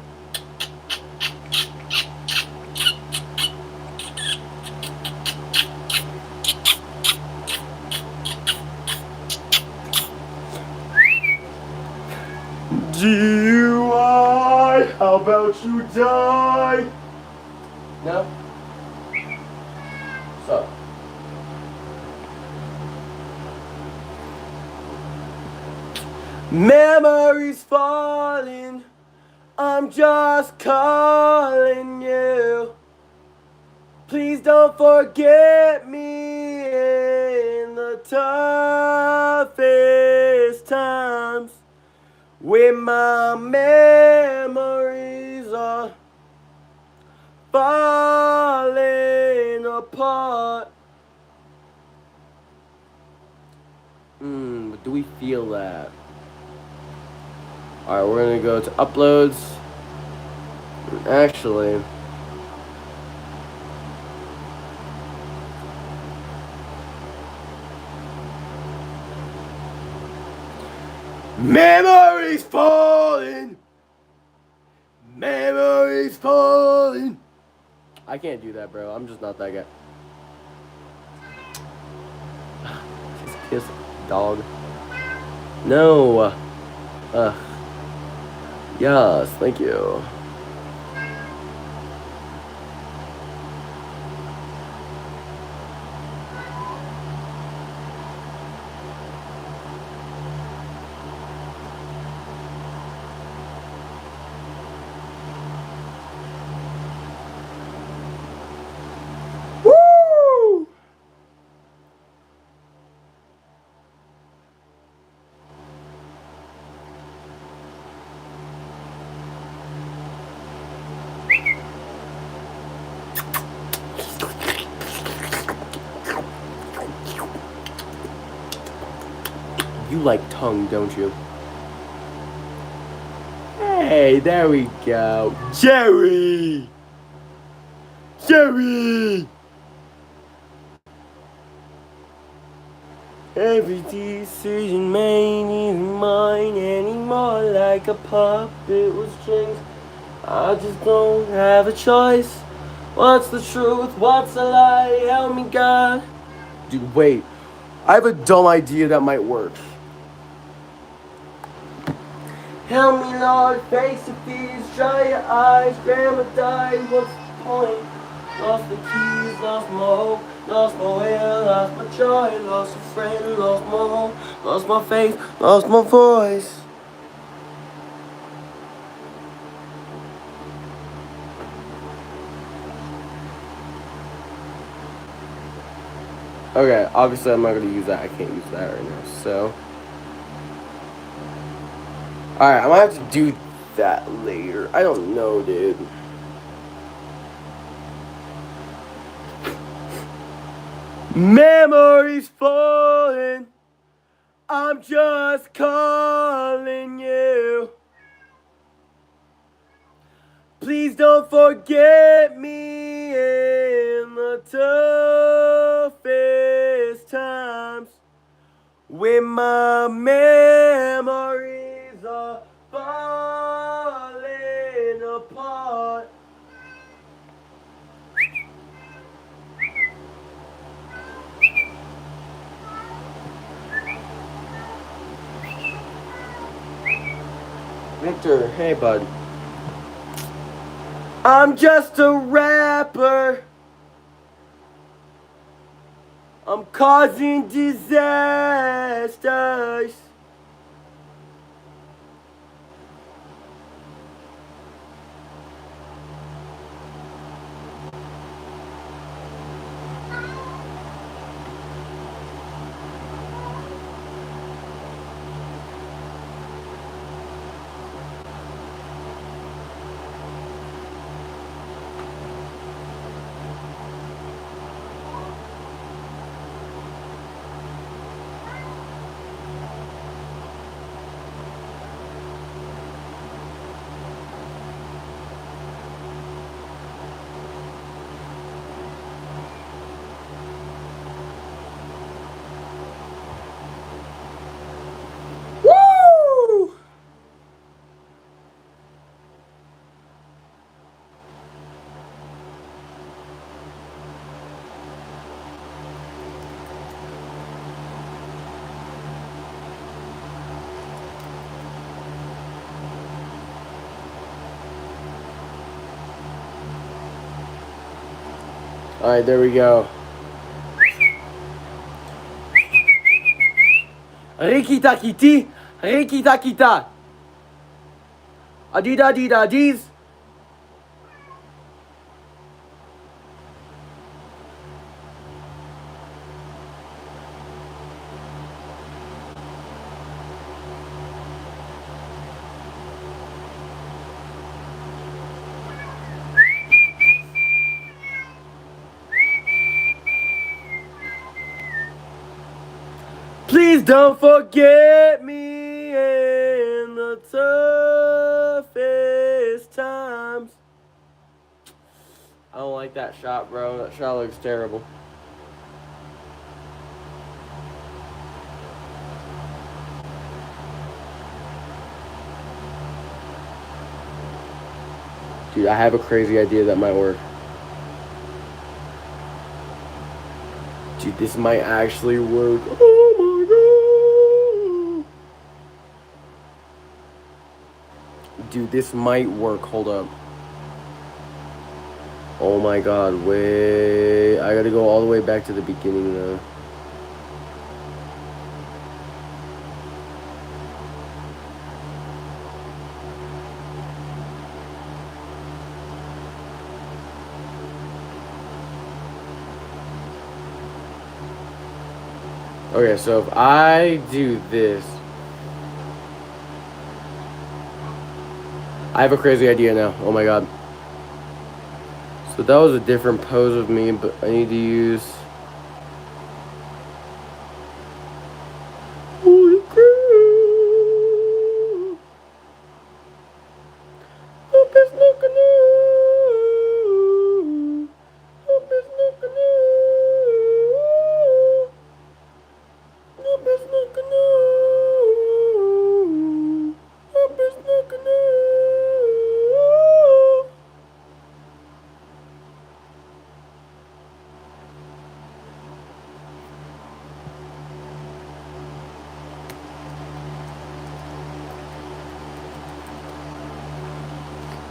DUI, how about you die? No? What's up? Memories falling, I'm just calling you. Please don't forget me in the toughest times, when my memories are falling apart. Do we feel that? Alright, we're gonna go to uploads. Actually, memories falling. Memories falling. I can't do that, bro. I'm just not that guy. Just kiss dog. No. Yes, thank you. Woo! You like tongue, don't you? Hey, there we go. Jerry! Jerry! Every decision made isn't mine anymore, like a puppet with strings. I just don't have a choice. What's the truth? What's a lie? Help me, God. Dude, wait. I have a dumb idea that might work. Help me, Lord, face the fears, dry your eyes. Grandma died, what's the point? Lost the keys, lost my hope, lost my will, lost my joy, lost a friend, lost my home, lost my faith, lost my voice. Okay, obviously I'm not going to use that. I can't use that right now, so. Alright, I'm going to have to do that later. I don't know, dude. Memories falling, I'm just calling you. Please don't forget me in the toughest times, when my memories are falling apart. Victor, hey bud. I'm just a rapper. I'm causing disasters. Alright, there we go. Rikita kiti, rikita kita. Adida dida dees. Please don't forget me in the toughest times. I don't like that shot, bro. That shot looks terrible. Dude, I have a crazy idea that might work. Dude, this might actually work. Oh my god. Dude, this might work. Hold up. Oh my god, wait. I gotta go all the way back to the beginning now. Okay, so if I do this, I have a crazy idea now. Oh my god. So that was a different pose of me, but I need to use... Holy crap! Hope it's not gonna... Hope it's not gonna... Hope it's not gonna... Hope it's not gonna...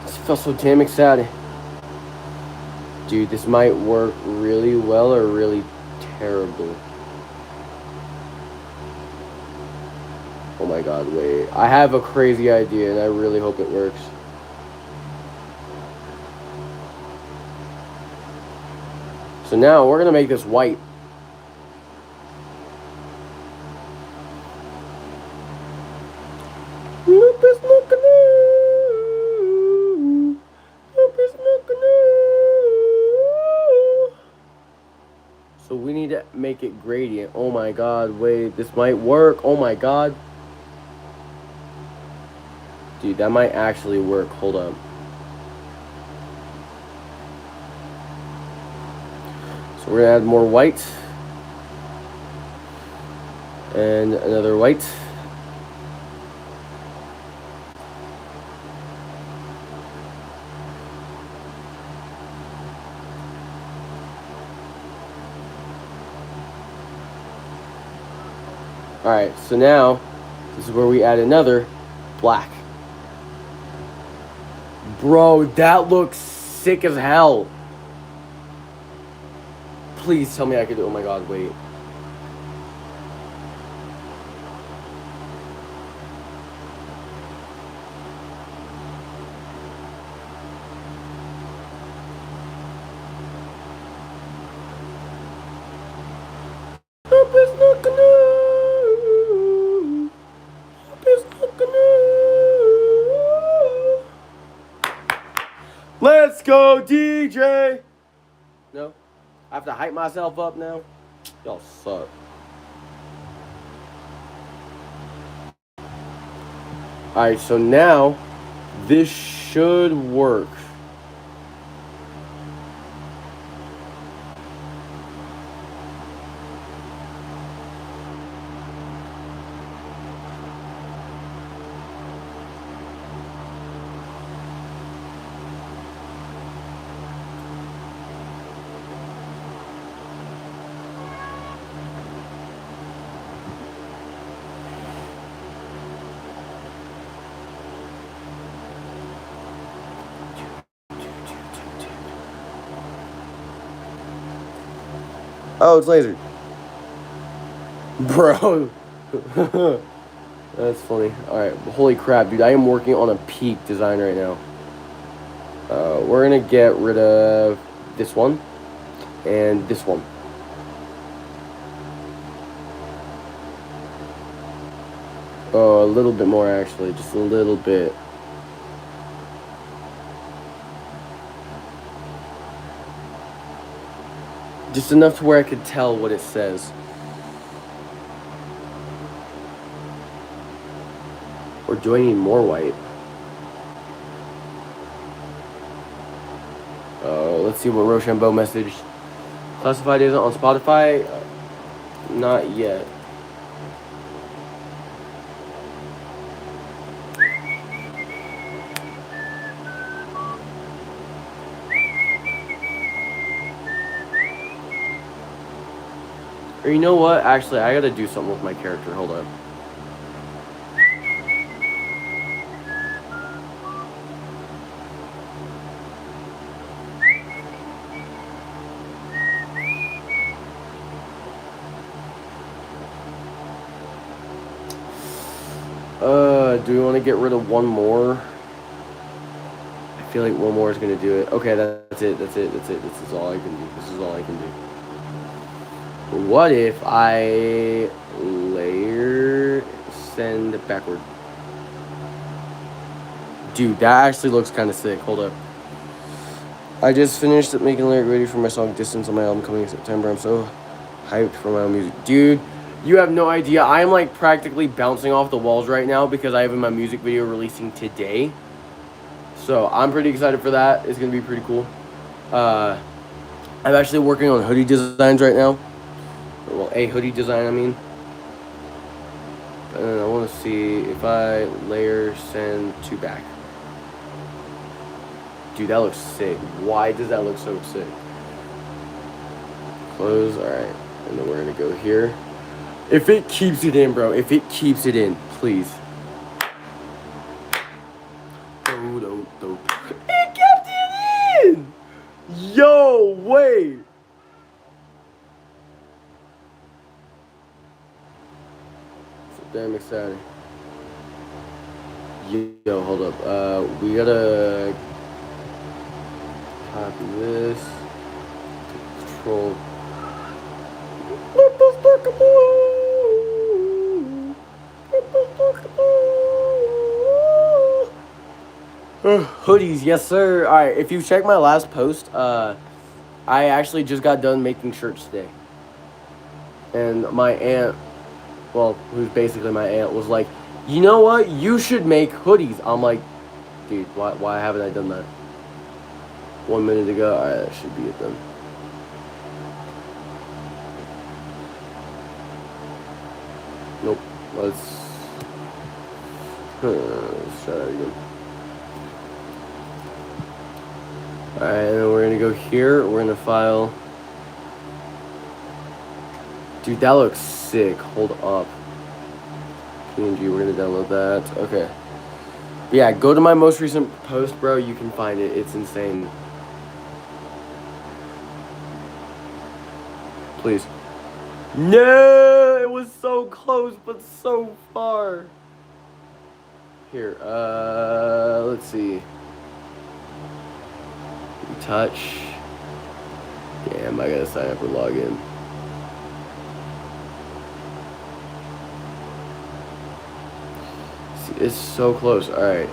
I feel so damn excited. Dude, this might work really well or really terrible. Oh my god, wait. I have a crazy idea and I really hope it works. So now we're gonna make this white. So we need to make it gradient. Oh my god, wait, this might work. Oh my god. Dude, that might actually work. Hold up. So we're gonna add more white. And another white. Alright, so now this is where we add another black. Bro, that looks sick as hell. Please tell me I can do it. Oh my god, wait. Let's go, DJ! No? I have to hype myself up now? Y'all suck. Alright, so now this should work. Oh, it's laser. Bro. That's funny. Alright, holy crap, dude. I am working on a peak design right now. We're going to get rid of this one and this one. Oh, a little bit more, actually. Just a little bit. Just enough to where I could tell what it says. Or do I need more white? Let's see what Rochambeau messaged. Classified isn't on Spotify? Not yet. Or you know what? Actually, I gotta do something with my character. Hold on. Do we want to get rid of one more? I feel like one more is gonna do it. Okay, that's it. This is all I can do. What if I layer send backward? Dude, that actually looks kind of sick. Hold up. I just finished making a lyric ready for my song Distance on my album coming in September. I'm so hyped for my own music. Dude, you have no idea. I am like practically bouncing off the walls right now because I have my music video releasing today. So I'm pretty excited for that. It's going to be pretty cool. I'm actually working on hoodie designs right now. Well, a hoodie design, I mean. And I want to see if I layer send to back. Dude, that looks sick. Why does that look so sick? Close, alright. And then we're gonna go here. If it keeps it in, bro. If it keeps it in, please. It kept it in! Yo, wait! So damn exciting. Yo, hold up. We gotta copy this. Control. Hoodies, yes sir. Alright, if you check my last post, I actually just got done making shirts today. And my aunt, well, who's basically my aunt, was like, you know what? You should make hoodies. I'm like, dude, why haven't I done that? 1 minute ago. Alright, that should be it then. Nope. Let's try that again. Alright, and then we're gonna go here. We're gonna file. Dude, that looks sick. Hold up. PNG, we're gonna download that. Okay. But yeah, go to my most recent post, bro. You can find it. It's insane. Please. No! It was so close, but so far. Here, let's see. Touch. Damn, I gotta sign up or log in. See, it's so close. Alright.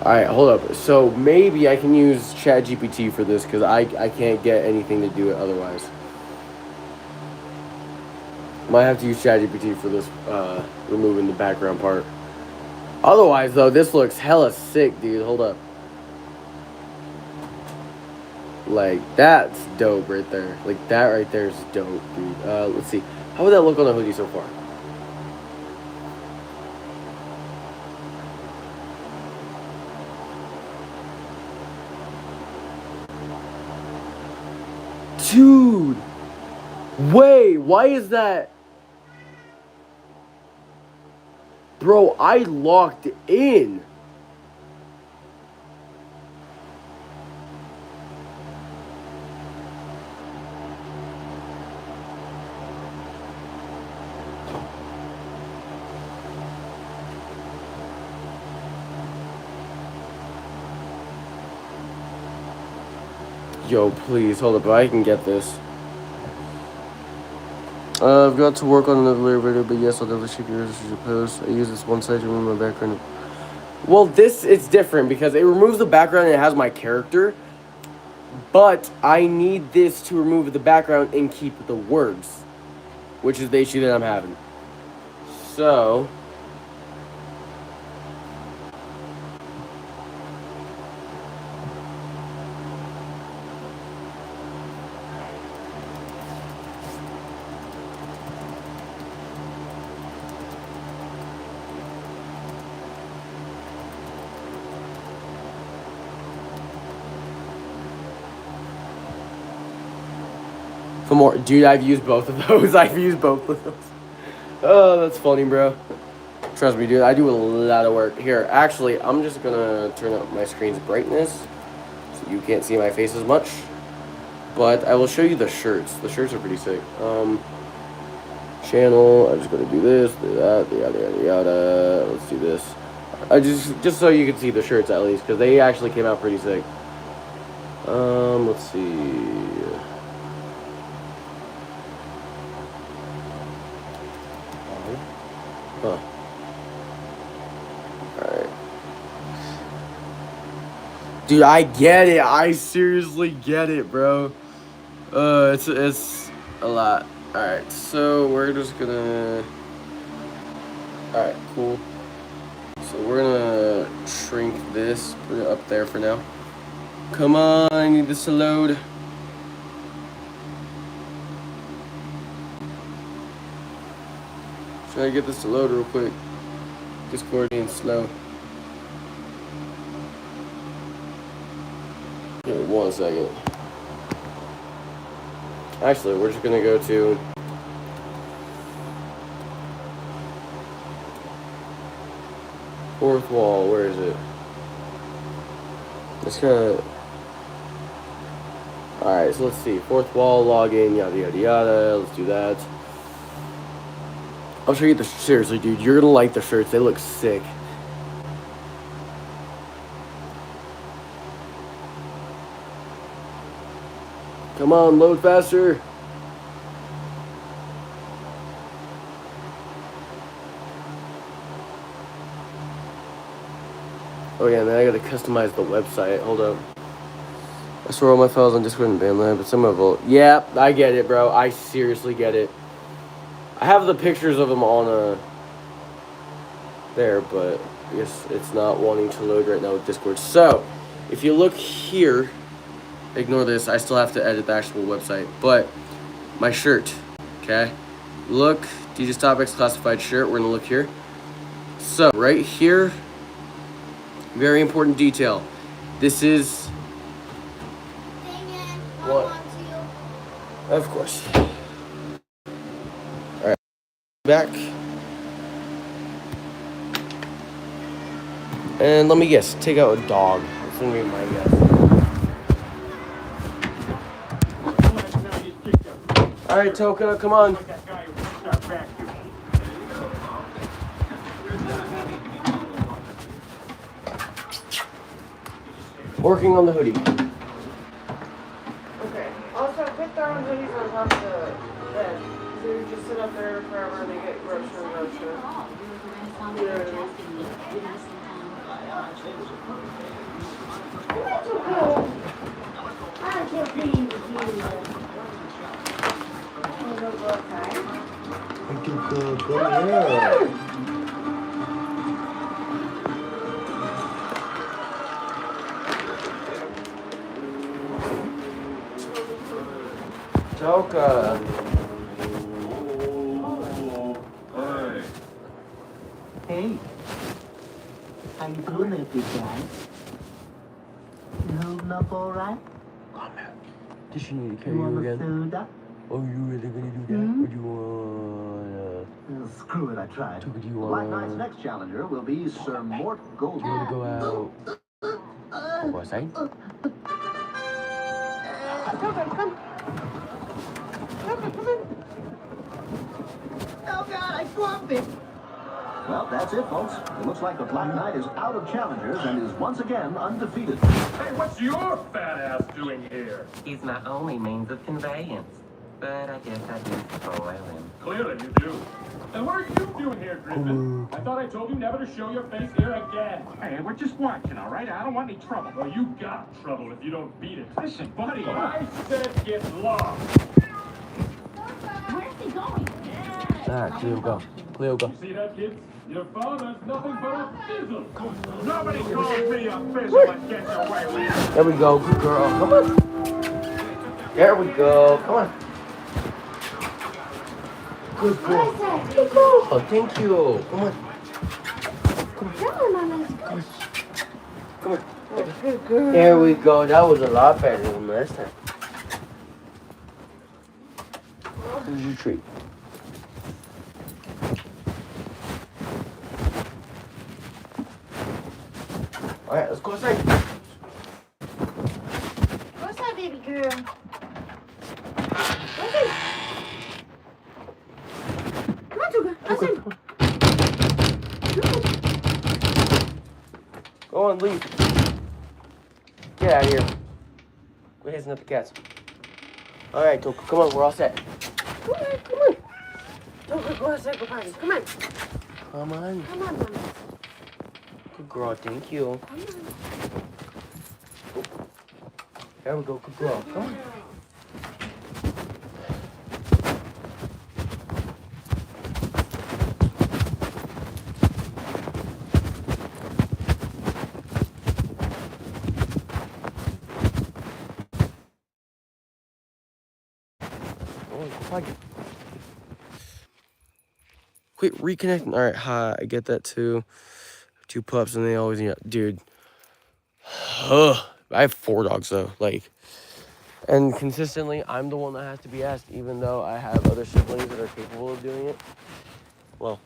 Alright, hold up. So maybe I can use ChatGPT for this because I can't get anything to do it otherwise. Might have to use ChatGPT for this, removing the background part. Otherwise, though, this looks hella sick, dude. Hold up. Like, that's dope right there. Like, that right there is dope, dude. Let's see. How would that look on a hoodie so far? Dude! Wait, why is that? Bro, I locked in. Yo, please, hold up, I can get this. I've got to work on another layer video, but yes, I'll definitely check your post. I use this one side to remove my background. Well, this, it's different because it removes the background and it has my character. But I need this to remove the background and keep the words, which is the issue that I'm having. So... for more, dude, I've used both of those. I've used both of those. Oh, that's funny, bro. Trust me, dude, I do a lot of work. Here, actually, I'm just gonna turn up my screen's brightness so you can't see my face as much. But I will show you the shirts. The shirts are pretty sick. Channel, I'm just gonna do this, do that, yada, yada, yada. Let's do this. I just so you can see the shirts at least, because they actually came out pretty sick. Let's see. Huh. Alright. Dude, I get it. I seriously get it, bro. It's a lot. Alright, so we're just gonna... Alright, cool. So we're gonna shrink this, put it up there for now. Come on, I need this to load. Try to get this to load real quick. Discord being slow. Give me 1 second. Actually, we're just gonna go to fourth wall. Where is it? It's gonna. Alright, so let's see. Fourth wall, login, yada yada yada. Let's do that. I'll show you the seriously, dude. You're gonna like the shirts. They look sick. Come on, load faster. Oh yeah, man, I gotta customize the website. Hold up. I store all my files on Discord and Bandlab, but some of them. Yeah, I get it, bro. I seriously get it. I have the pictures of them on there, but I guess it's not wanting to load right now with Discord. So, if you look here, ignore this. I still have to edit the actual website, but my shirt, okay? Look, DJ's Topics classified shirt. We're gonna look here. So right here, very important detail. This is what? Of course. All right, back. And let me guess, take out a dog. That's gonna be my guess. All right, Toka, come on. Working on the hoodie. Okay. Also, quit throwing hoodies on top of the bed. They just sit up there forever and they get grosser and grosser. You know what I mean? Toka. Hey, how you doing there, big guy? You holding up all right? Does she need to carry You you want a again? soda? Oh, you really gonna do that? Or do you want? Oh, screw it, I tried. Toka, do you Black want? Knight's next challenger will be Sir Mort Gold. Do you want to go out? What's that? Toka, come. Toka, come in. Oh God, I dropped it. Well, That's it, folks. It looks like the Black Knight is out of challengers and is once again undefeated. Hey, what's your fat ass doing here? He's my only means of conveyance. But I guess I do spoil him. Clearly you do. And what are you doing here, Griffin? I thought I told you never to show your face here again. Hey, we're just watching, all right? I don't want any trouble. Well, you got trouble if you don't beat it. Listen, buddy, I said get lost. Where's he going? Alright, Cleo, go. Cleo, go. You see that, kids? Your father's nothing but a fizzle. Nobody calls me a fizzle and gets away with it. There we go. Good girl. Come on. There we go. Come on. Good girl. Good girl. Oh, thank you. Come on. Come on. Good girl. There we go. That was a lot better than last time. Here's your treat. Alright, let's go inside. What's that, baby girl? Come on, Tuka. Outside. Go on, leave. Get out of here. Quit hissing at the cats. Alright, Toka, come on, we're all set. Come on. Tuka, go outside, go party. Come on. Come on. Come on, Mama. Good girl, thank you. Come on. There we go, good girl. Come on. Quit reconnecting. All right, hi. I get that too. 2 pups and they always, dude. I have 4 dogs though. Like, and consistently, I'm the one that has to be asked, even though I have other siblings that are capable of doing it. Well,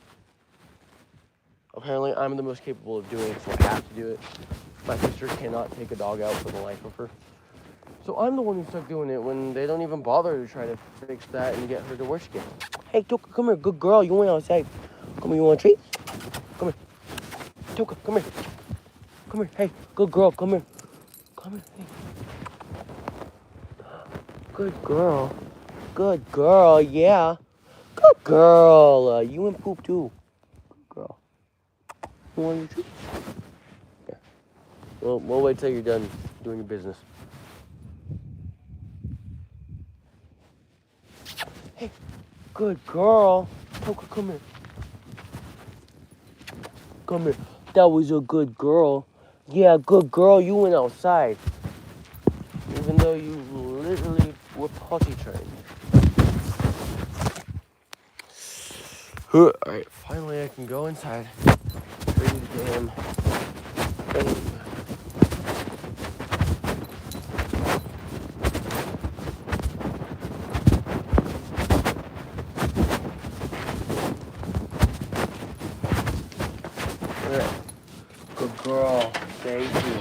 apparently, I'm the most capable of doing it, so I have to do it. My sister cannot take a dog out for the life of her. So I'm the one who stuck doing it when they don't even bother to try to fix that and get her to where she gets. Hey, Toka, come here. Good girl. You went outside. Come here. You want a treat? Come here. Toka, come here. Come here. Hey, good girl. Come here. Come here. Hey. Good girl. Good girl. Yeah. Good girl. You and Poop too. Good girl. You want your treat? Yeah. Well, we'll wait till you're done doing your business. Hey, good girl. Toka, come here. Come here. That was a good girl. Yeah, good girl. You went outside. Even though you literally were potty trained. Alright, finally I can go inside. Ready the damn thing. Good girl. Thank you.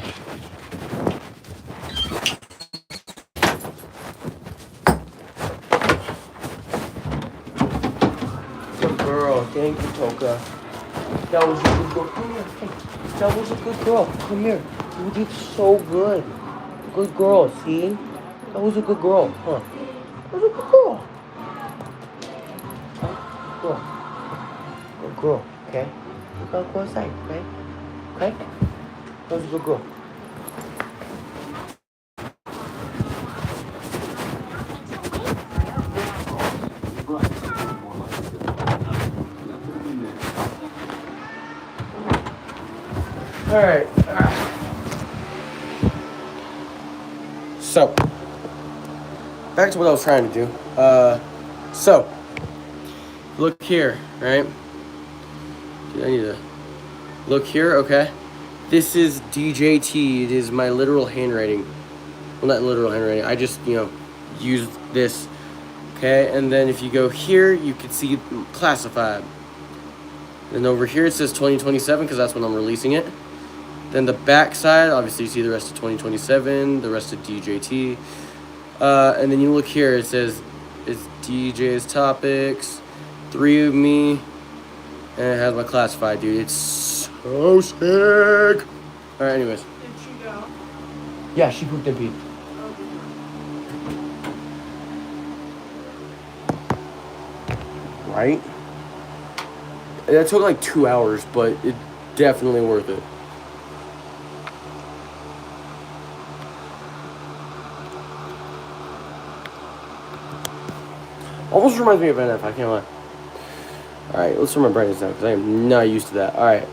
Good girl. Thank you, Toka. That was a good girl. Come here. Hey, that was a good girl. Come here. You did so good. Good girl. See? That was a good girl. Huh? That was a good girl. Good girl. Good girl. Okay? You gotta go outside, okay? Okay? That was a good girl. Alright. So, back to what I was trying to do. So, look here, right? I need to look here, okay? This is DJT. It is my literal handwriting. Well, not literal handwriting. I just, used this, okay? And then if you go here, you can see classified. Then over here, it says 2027 because that's when I'm releasing it. Then the back side, obviously you see the rest of 2027, the rest of DJT. And then you look here, it says it's DJ's topics, 3 of me, And it has my classified, dude. It's so sick. All right, anyways. Did she go? Yeah, she pooped and peed. Right? That took like 2 hours, but it definitely worth it. Almost reminds me of NF, I can't lie. Alright, let's turn my brightness down because I am not used to that. Alright.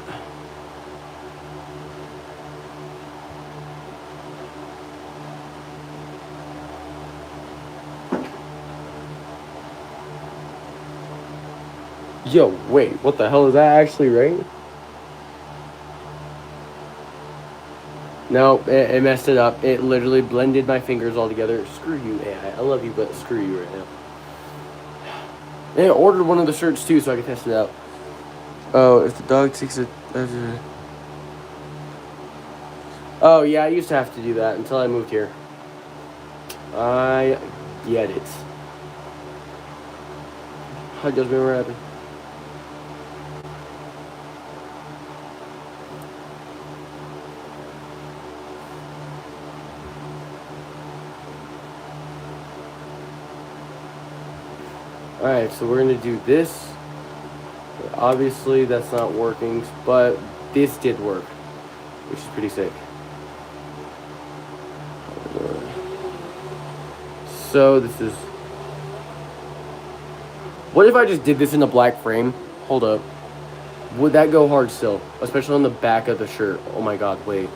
Yo, wait, what the hell is that actually, right? No, it messed it up. It literally blended my fingers all together. Screw you, AI. I love you, but screw you right now. And I ordered one of the shirts too, so I can test it out. Oh, if the dog takes it. Oh, yeah, I used to have to do that until I moved here. I get it. I just been rapping. Alright, so we're going to do this. Obviously, that's not working, but this did work, which is pretty sick. So, this is... What if I just did this in a black frame? Hold up. Would that go hard still? Especially on the back of the shirt. Oh my god, wait.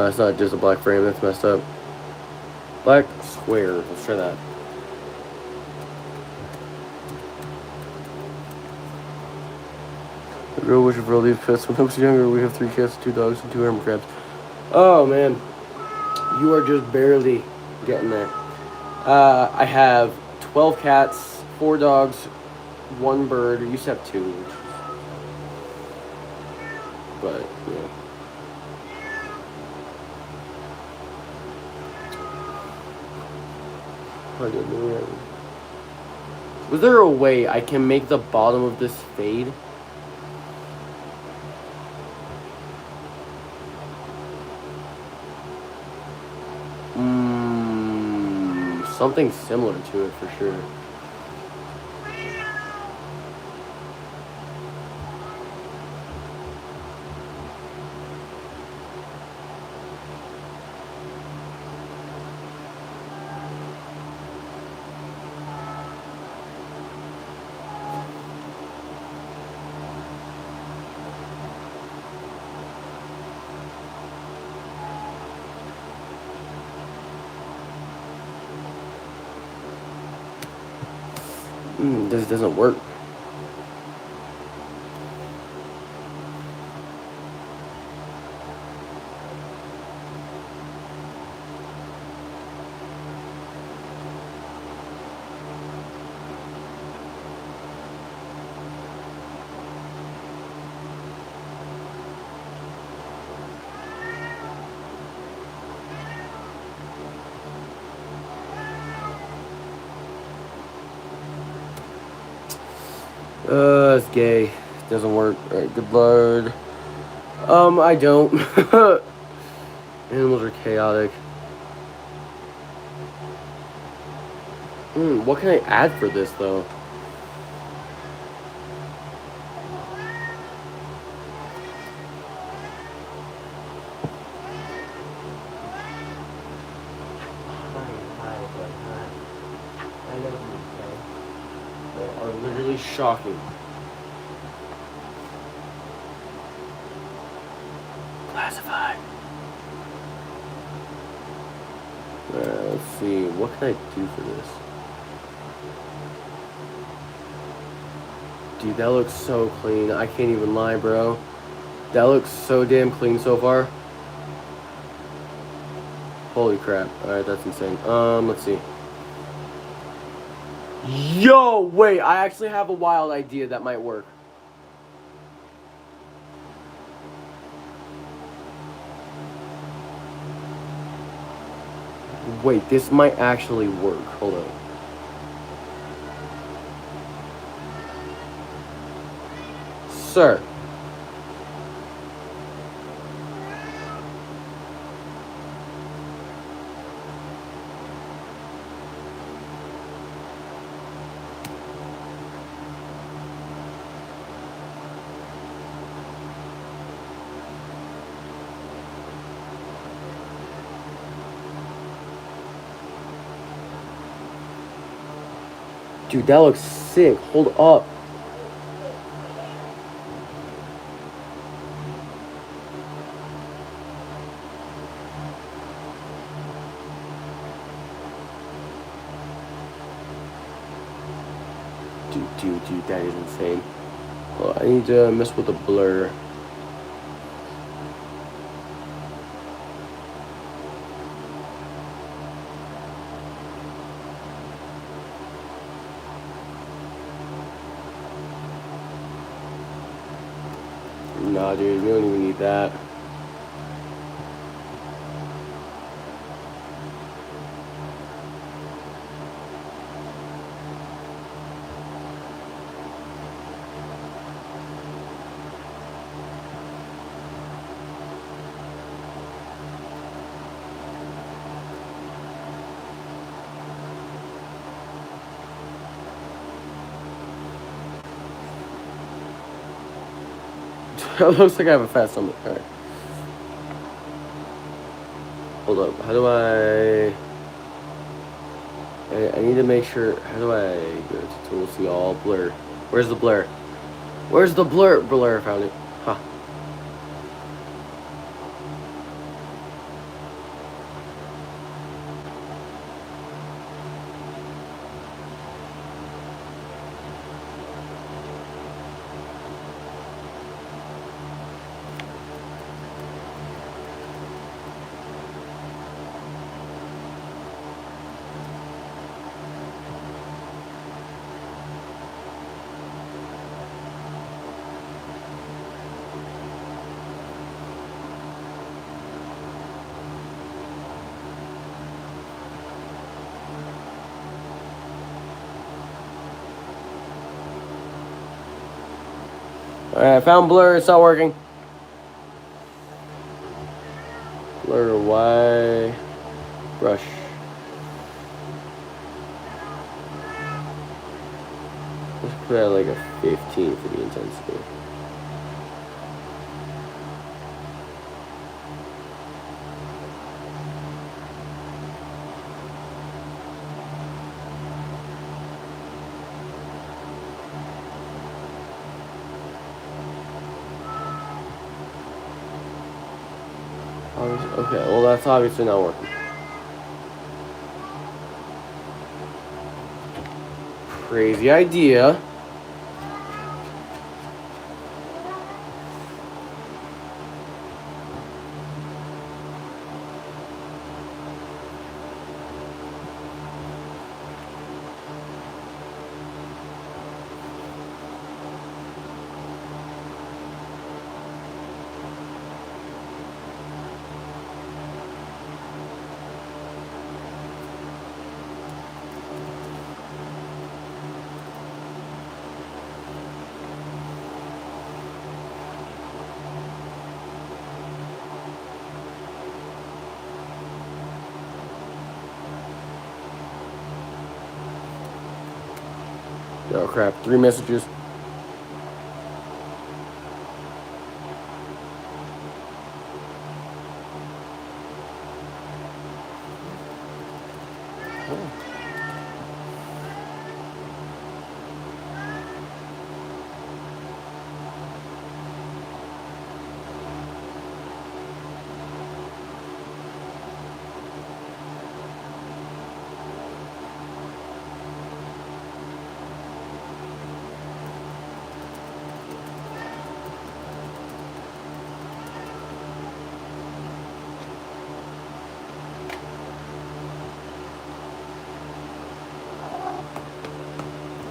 It's not just a black frame, that's messed up. Black square, let's try that. The girl wishes for all these pets. When I was younger, we have 3 cats, 2 dogs, and 2 hermit crabs. Oh man, you are just barely getting there. I have 12 cats, 4 dogs, 1 bird. I used to have 2, but yeah. Was there a way I can make the bottom of this fade? Something similar to it for sure. This doesn't work. It's gay. It doesn't work. Alright, good lord. I don't. Animals are chaotic. What can I add for this, though? They are literally shocking. Classified. Let's see. What can I do for this? Dude, that looks so clean. I can't even lie, bro. That looks so damn clean so far. Holy crap. Alright, that's insane. Let's see. Yo, wait, I actually have a wild idea that might work. Wait, this might actually work. Hold on. Sir. Dude, that looks sick. Hold up. Dude, that is insane. Well, I need to mess with the blur. Nah, dude, we don't even need that. It looks like I have a fat stomach. Alright. Hold up. How do I need to make sure. How do I go to tools, see all, blur? Where's the blur? Where's the blur? Blur, found it. Huh. Alright, I found blur. It's not working. Blur Y. Brush. Let's put it at like a 15 for the intensity. Okay, well that's obviously not working. Crazy idea. Oh crap, 3 messages.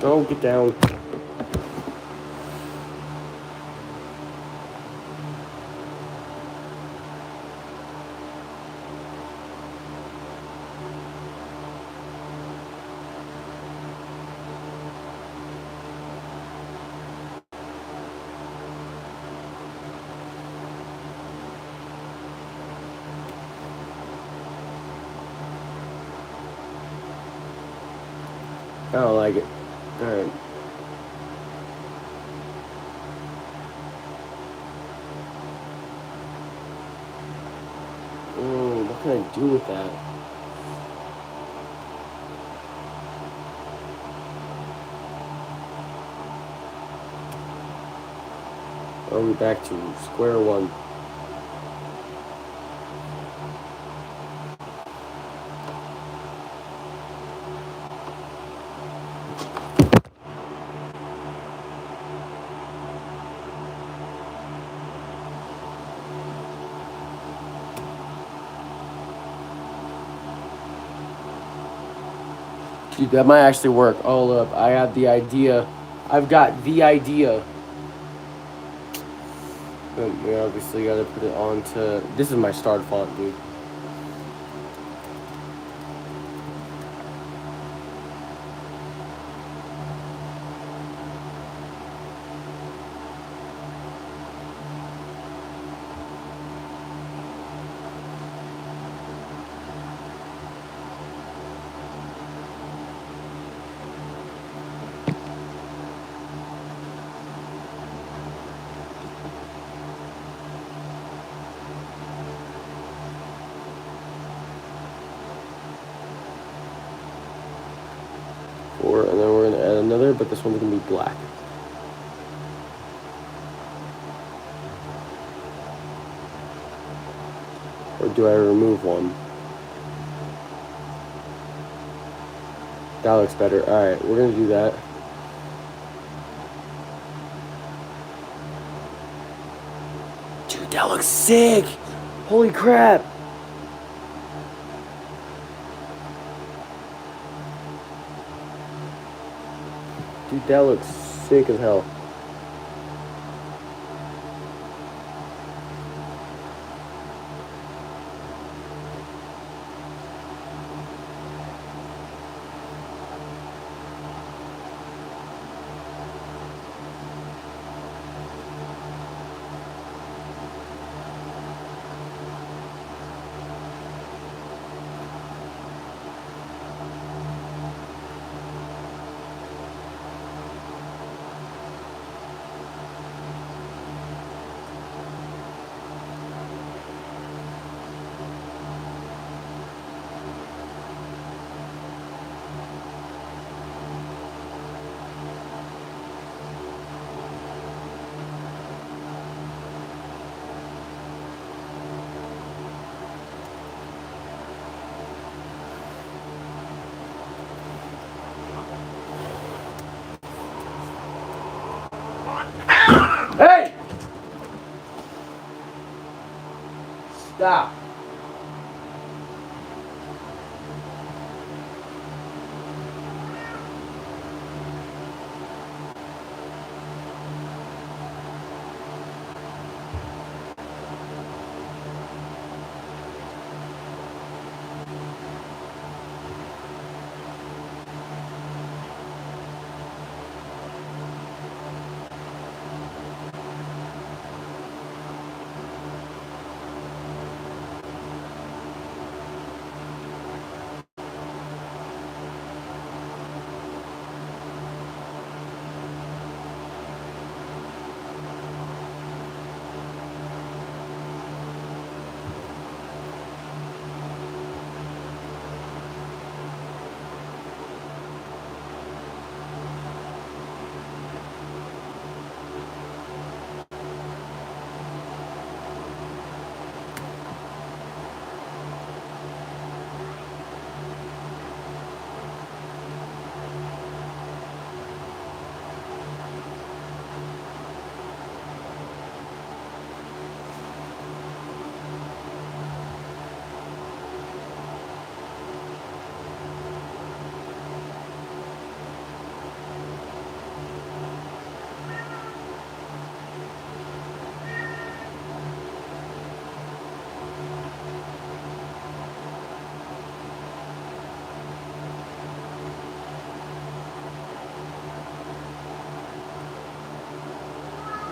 Don't get down. I don't like it. Alright. What can I do with that? Are we back to square one? Dude, that might actually work. Hold up. I have the idea. I've got the idea. We obviously gotta put it on to... This is my start font, dude. And then we're going to add another, but this one's going to be black. Or do I remove one? That looks better. Alright, we're going to do that. Dude, that looks sick! Holy crap! Dude, that looks sick as hell. Hey! Stop.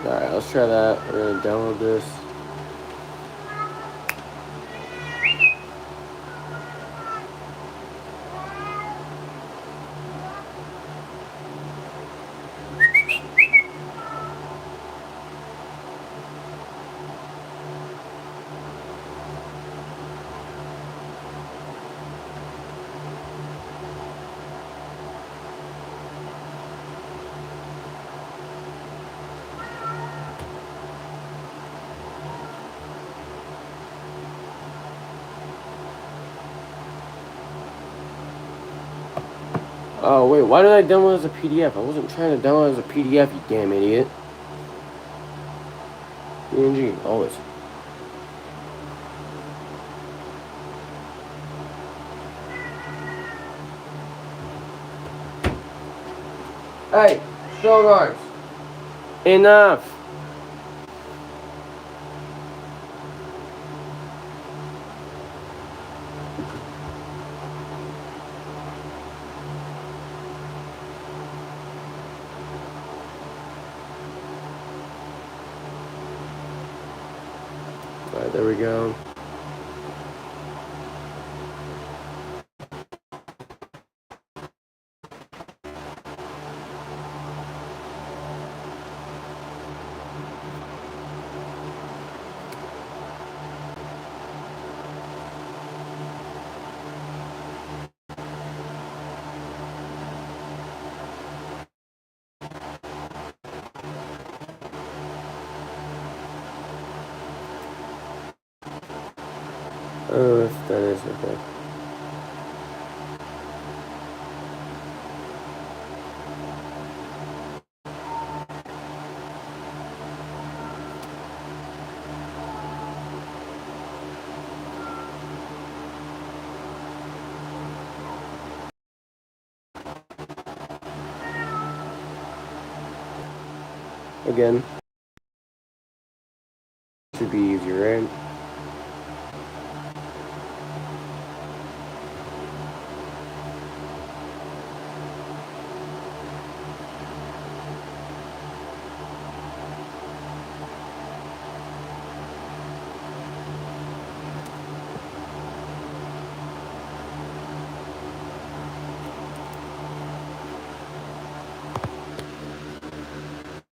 Alright, let's try that. We're gonna download this. Oh wait, why did I download as a PDF? I wasn't trying to download as a PDF, you damn idiot. PNG, always. Hey, strong arms. Enough. Alright, there we go. Oh, that is okay. Again. Should be easier, right?